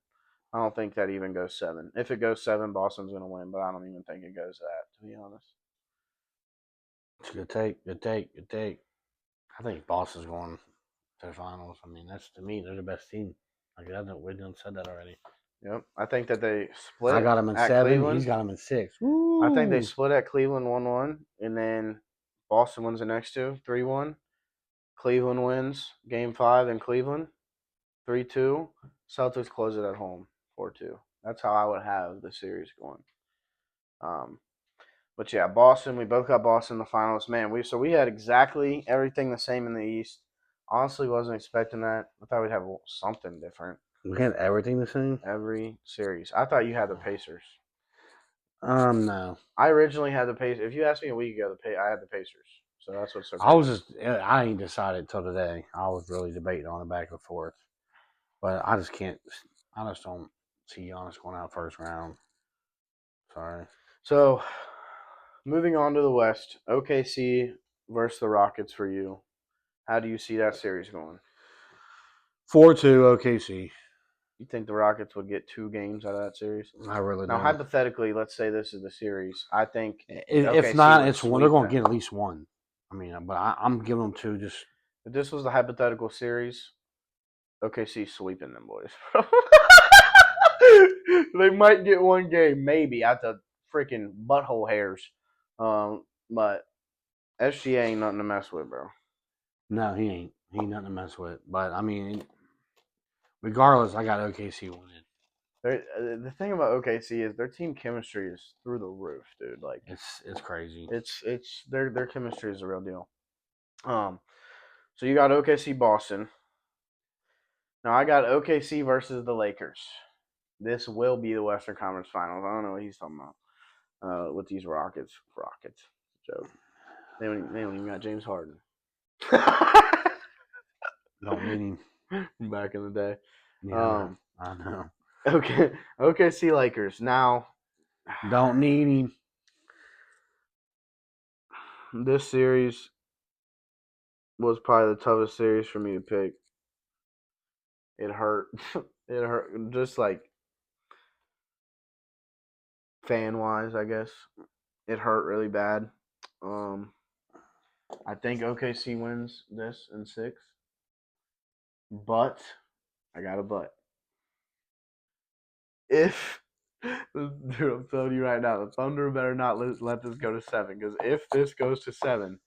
I don't think that even goes 7. If it goes 7, Boston's going to win, but I don't even think it goes that, to be honest. It's a good take. Good take. Good take. I think Boston's going to the finals. I mean, that's, to me, they're the best team. Like, we done said that already. Yep. I think that they split I got him in at 7. Cleveland. He's got him in 6. I think they Woo! split at Cleveland 1-1, and then Boston wins the next 2, 3-1. Cleveland wins Game 5 in Cleveland, 3-2. Celtics close it at home, 4-2. That's how I would have the series going. But yeah, Boston. We both got Boston in the finals. Man, we had exactly everything the same in the East. Honestly, wasn't expecting that. I thought we'd have something different We had everything the same. every series. I thought you had the Pacers. No. I originally had the Pacers. If you asked me a week ago, I had the Pacers. So that's what's so. I ain't decided till today. I was really debating on it back and forth, but I just can't. I just don't see Giannis going out first round. Sorry. So, moving on to the West, OKC versus the Rockets for you. How do you see that series going? 4-2 OKC. You think the Rockets would get 2 games out of that series? I really Now, don't. hypothetically, let's say this is the series. I think If OKC not, would it's one. They're sweep going to them. get at least one. I mean, but I'm giving them 2. Just If this was the hypothetical series, OKC sweeping them boys. They might get 1 game, maybe, at the freaking butthole hairs. But SGA ain't nothing to mess with, bro. no, he ain't. He ain't nothing to mess with. But I mean, regardless, I got OKC winning. The thing about OKC is their team chemistry is through the roof, dude. Like, It's crazy. it's their chemistry is a real deal. So you got OKC Boston. Now I got OKC versus the Lakers. This will be the Western Conference Finals. I don't know what he's talking about with these Rockets. Joke. They don't even got James Harden. Don't need him. Back in the day. Yeah, I know. Okay, OKC Lakers. Now, Don't need him. this series was probably the toughest series for me to pick. It hurt. It hurt. Just like fan wise, I guess it hurt really bad. Um, I think OKC wins this in 6, but I got a but. If dude, I'm telling you right now, the Thunder better not let this go to 7, because if this goes to 7,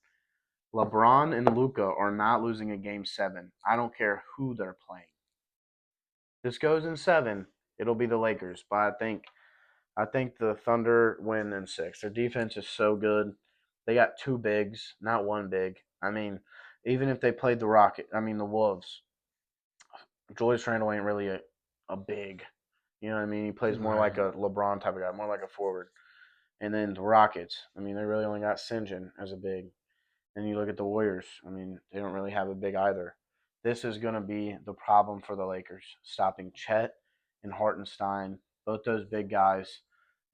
LeBron and Luka are not losing a game 7. I don't care who they're playing. This goes in 7, it'll be the Lakers, but I think the Thunder win in 6. Their defense is so good. They got 2 bigs, not 1 big. I mean, even if they played the Wolves, Julius Randle ain't really a big. You know what I mean? He plays more like a LeBron type of guy, more like a forward. And then the Rockets, I mean, they really only got St. John as a big. And you look at the Warriors, I mean, they don't really have a big either. This is going to be the problem for the Lakers, stopping Chet and Hartenstein, both those big guys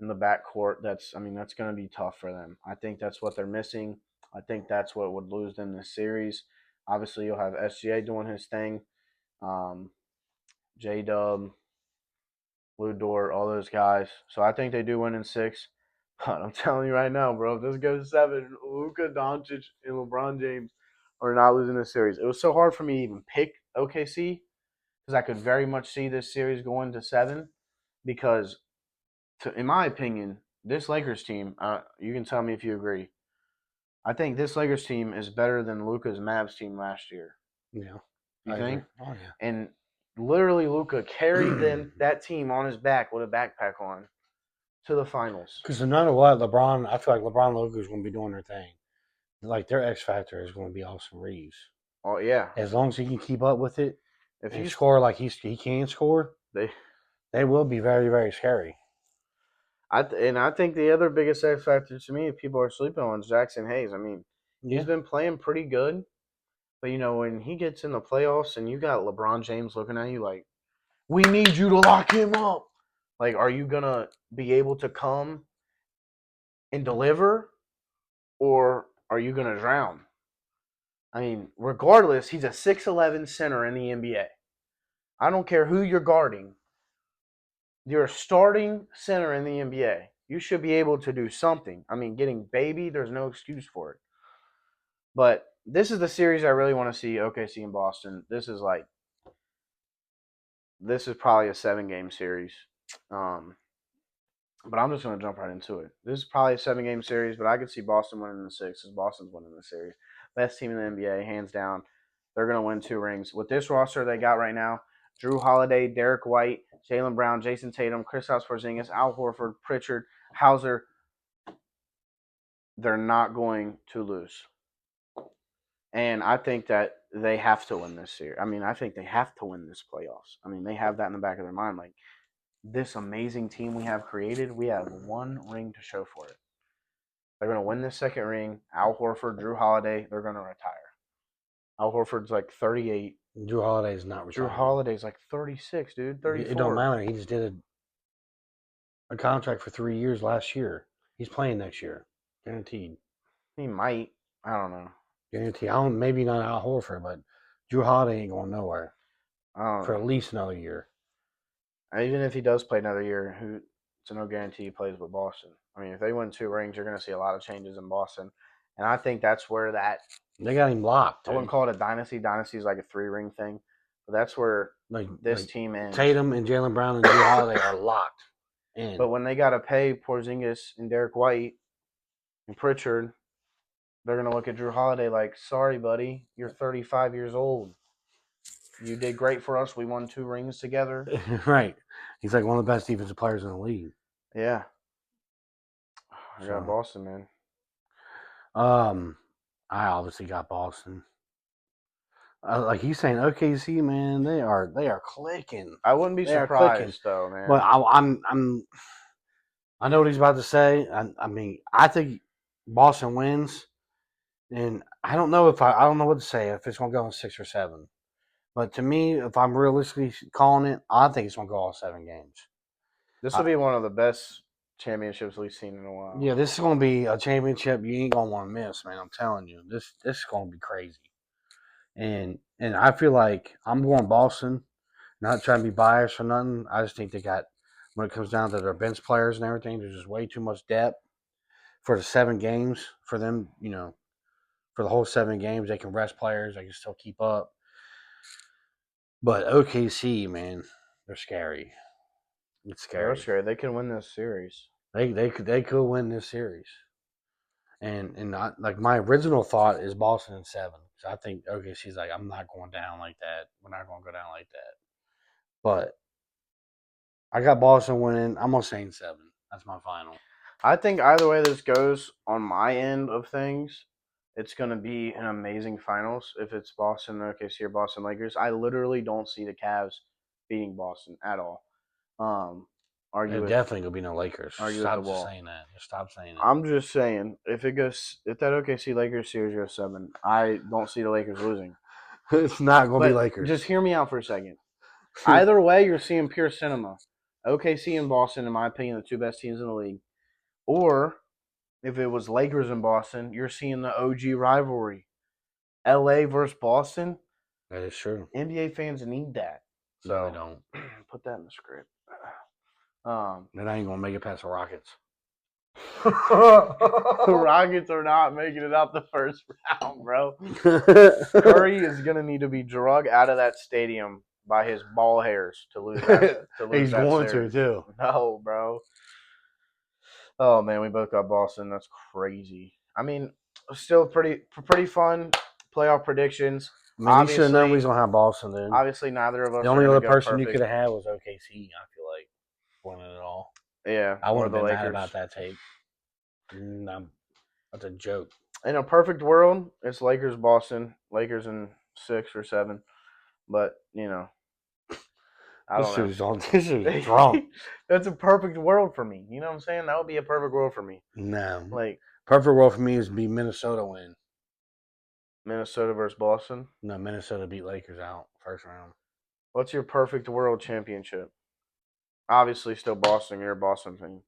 in the backcourt. That's going to be tough for them. I think that's what they're missing. I think that's what would lose them this series. Obviously, you'll have SGA doing his thing, J Dub, Lou Dort, all those guys. So I think they do win in 6. But I'm telling you right now, bro, if this goes 7, Luka Doncic and LeBron James are not losing this series. It was so hard for me to even pick OKC because I could very much see this series going to 7 because, in my opinion, this Lakers team, you can tell me if you agree, I think this Lakers team is better than Luka's Mavs team last year. Yeah. You think? Oh, yeah. And literally, Luka carried that team on his back with a backpack on to the finals. Because no matter what, I feel like LeBron and Luka is going to be doing their thing. Like, their X factor is going to be Austin Reeves. Oh, yeah. As long as he can keep up with it If and he score like he can score, they will be very, very scary. I think the other biggest X factor to me, if people are sleeping on, is Jackson Hayes. I mean, he's been playing pretty good, but when he gets in the playoffs and you got LeBron James looking at you like, we need you to lock him up. Like, are you gonna be able to come and deliver, or are you gonna drown? I mean, regardless, he's a 6'11" center in the NBA. I don't care who you're guarding. You're a starting center in the NBA. You should be able to do something. I mean, getting baby, there's no excuse for it. But this is the series I really want to see, OKC and Boston. This is probably a 7-game series. But I'm just going to jump right into it. This is probably a 7-game series, but I could see Boston winning the 6 because Boston's winning the series. Best team in the NBA, hands down. They're going to win 2 rings. With this roster they got right now, Drew Holiday, Derek White, Jaylen Brown, Jason Tatum, Kristaps Porzingis, Al Horford, Pritchard, Hauser, they're not going to lose. And I think that they have to win this series. I mean, I think they have to win this playoffs. I mean, they have that in the back of their mind. Like, this amazing team we have created, we have 1 ring to show for it. They're going to win this 2nd ring. Al Horford, Drew Holiday, they're going to retire. Al Horford's like 38. Drew Holiday's not retired. Drew Holiday's like 36, dude. 34. It don't matter. He just did a contract for 3 years last year. He's playing next year, guaranteed. He might. I don't know. Guaranteed. Maybe not Al Horford, but Drew Holiday ain't going nowhere for at least another year. Even if he does play another year, it's no guarantee he plays with Boston. I mean, if they win 2 rings, you're going to see a lot of changes in Boston. And I think that's where they got him locked. I wouldn't call it a dynasty. Dynasty is like a 3-ring thing. But that's where this team ends. Tatum and Jaylen Brown and Drew Holiday are locked in. But when they got to pay Porzingis and Derek White and Pritchard, they're going to look at Drew Holiday like, sorry, buddy, you're 35 years old. You did great for us. We won 2 rings together. Right. He's like one of the best defensive players in the league. Yeah. I got Boston, man. I obviously got Boston. Like he's saying, OKC, man, they are clicking. I wouldn't be surprised though, man. But I know what he's about to say. I mean, I think Boston wins, And I don't know I don't know what to say if it's gonna go in 6 or 7. But to me, if I'm realistically calling it, I think it's gonna go all 7 games. This will I, be one of the best championships we've seen in a while. yeah, this is gonna be a championship you ain't gonna want to miss, man. I'm telling you, this is gonna be crazy. And I feel like I'm going Boston. Not trying to be biased or nothing. I just think they got when it comes down to their bench players and everything, there's just way too much depth for the 7 games for them. For the whole 7 games, they can rest players. They can still keep up. But OKC, man, they're scary. It's They're scary. scary. They can win this series. They could win this series. And not like my original thought is Boston in 7. So I think OKC's like, I'm not going down like that. We're not going to go down like that. But I got Boston winning. I'm gonna say in 7. That's my final. I think either way this goes on my end of things, it's going to be an amazing finals if it's Boston OKC or Boston Lakers. I literally don't see the Cavs beating Boston at all. Argue It with definitely gonna be no Lakers. argue with the Stop just wall. saying that. Just stop saying it. I'm just saying if that OKC Lakers series goes 7, I don't see the Lakers losing. It's not gonna be But Lakers. just hear me out for a second. Either way, you're seeing pure cinema. OKC and Boston, in my opinion, the two best teams in the league. Or if it was Lakers and Boston, you're seeing the OG rivalry. LA versus Boston. That is true. NBA fans need that. So No, they don't. put that in the script. Then I ain't gonna make it past the Rockets. The Rockets are not making it out the first round, bro. Curry is gonna need to be drug out of that stadium by his ball hairs to lose that. He's going series. to too. No, bro. Oh man, we both got Boston. That's crazy. I mean, still pretty fun playoff predictions. I mean, you should have known we Obviously, was gonna have Boston, dude. obviously, neither of us The are only gonna other go person you perfect. could have had was OKC. I feel like winning it all. Yeah, I or wouldn't the have been mad Lakers. about that take. That's a joke. In a perfect world, it's Lakers, Boston, Lakers in 6 or 7. But I don't know. This is drunk. That's a perfect world for me. You know what I'm saying? That would be a perfect world for me. No. Like Perfect world for me is be Minnesota win. Minnesota versus Boston. No, Minnesota beat Lakers out first round. What's your perfect world championship? Obviously, still Boston. You're a Boston fan.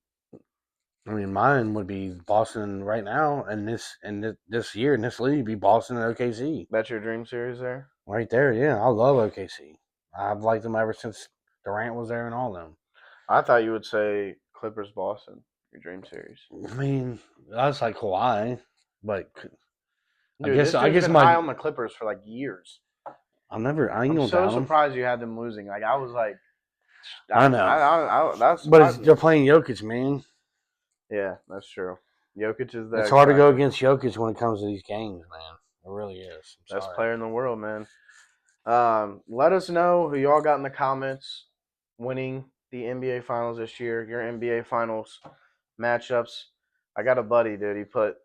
I mean, mine would be Boston right now, and this year in this league be Boston and OKC. That's your dream series there? Right there, yeah. I love OKC. I've liked them ever since Durant was there and all them. I thought you would say Clippers Boston, your dream series. I mean, that's like Kawhi, but Dude, guess- this I dude's guess been my- high on the Clippers for like years. I ain't I'm gonna so doubt them. surprised you had them losing. Like I was like, I know. That's But they're playing Jokic, man. yeah, that's true. Jokic is that. It's hard to go against Jokic when it comes to these games, man. It really is. Best player in the world, man. Let us know who y'all got in the comments winning the NBA Finals this year. Your NBA Finals matchups. I got a buddy, dude. He put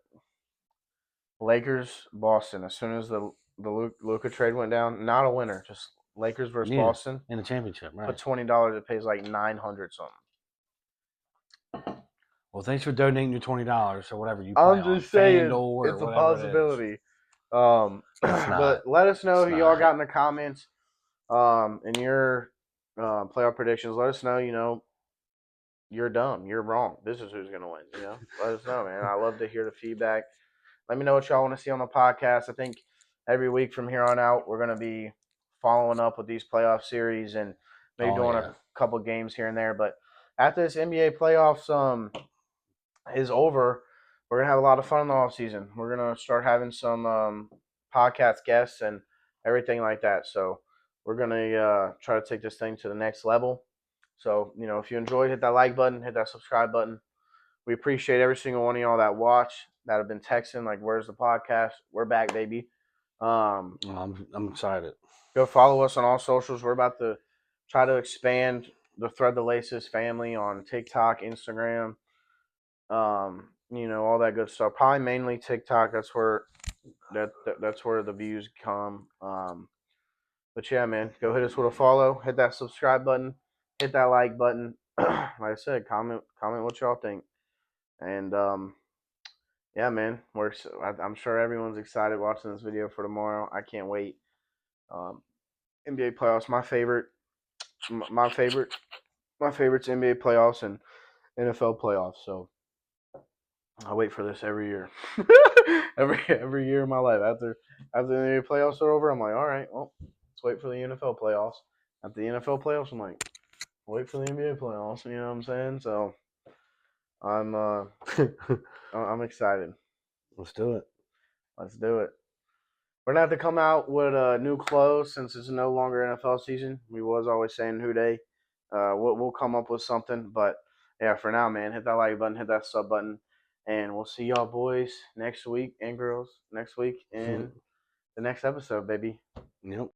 Lakers, Boston. As soon as the Luka trade went down, not a winner, just Lakers versus Boston in the championship, right? Put $20. It pays like 900 something. Well, thanks for donating your $20 or whatever you. I'm just saying, it's a possibility. It's not. But let us know It's who y'all not. got in the comments. In your playoff predictions, let us know. You're dumb. You're wrong. This is who's gonna win. Let us know, man. I love to hear the feedback. Let me know what y'all want to see on the podcast. I think every week from here on out, we're gonna be following up with these playoff series and maybe doing a couple games here and there. But after this NBA playoffs is over, we're gonna have a lot of fun in the off season. We're gonna start having some podcast guests and everything like that. So we're gonna try to take this thing to the next level. So if you enjoyed, hit that like button, hit that subscribe button. We appreciate every single one of y'all that watch, that have been texting, like, where's the podcast? We're back, baby. I'm excited. Go follow us on all socials. We're about to try to expand the Thread the Laces family on TikTok, Instagram, all that good stuff. Probably mainly TikTok. That's where the views come. But yeah, man, go hit us with a follow, hit that subscribe button, hit that like button. Like I said, comment what y'all think. And yeah, man, I'm sure everyone's excited watching this video for tomorrow. I can't wait. Um, NBA playoffs, my favorite, my favorite's NBA playoffs and NFL playoffs. So I wait for this every year, every year of my life. After the NBA playoffs are over, I'm like, all right, well, let's wait for the NFL playoffs. After the NFL playoffs, I'm like, wait for the NBA playoffs. You know what I'm saying? So I'm I'm excited. Let's do it. Let's do it. We're gonna have to come out with new clothes since it's no longer NFL season. We was always saying who day. We'll come up with something, but yeah, for now, man, hit that like button, hit that sub button, and we'll see y'all boys next week and girls next week in the next episode, baby. Yep.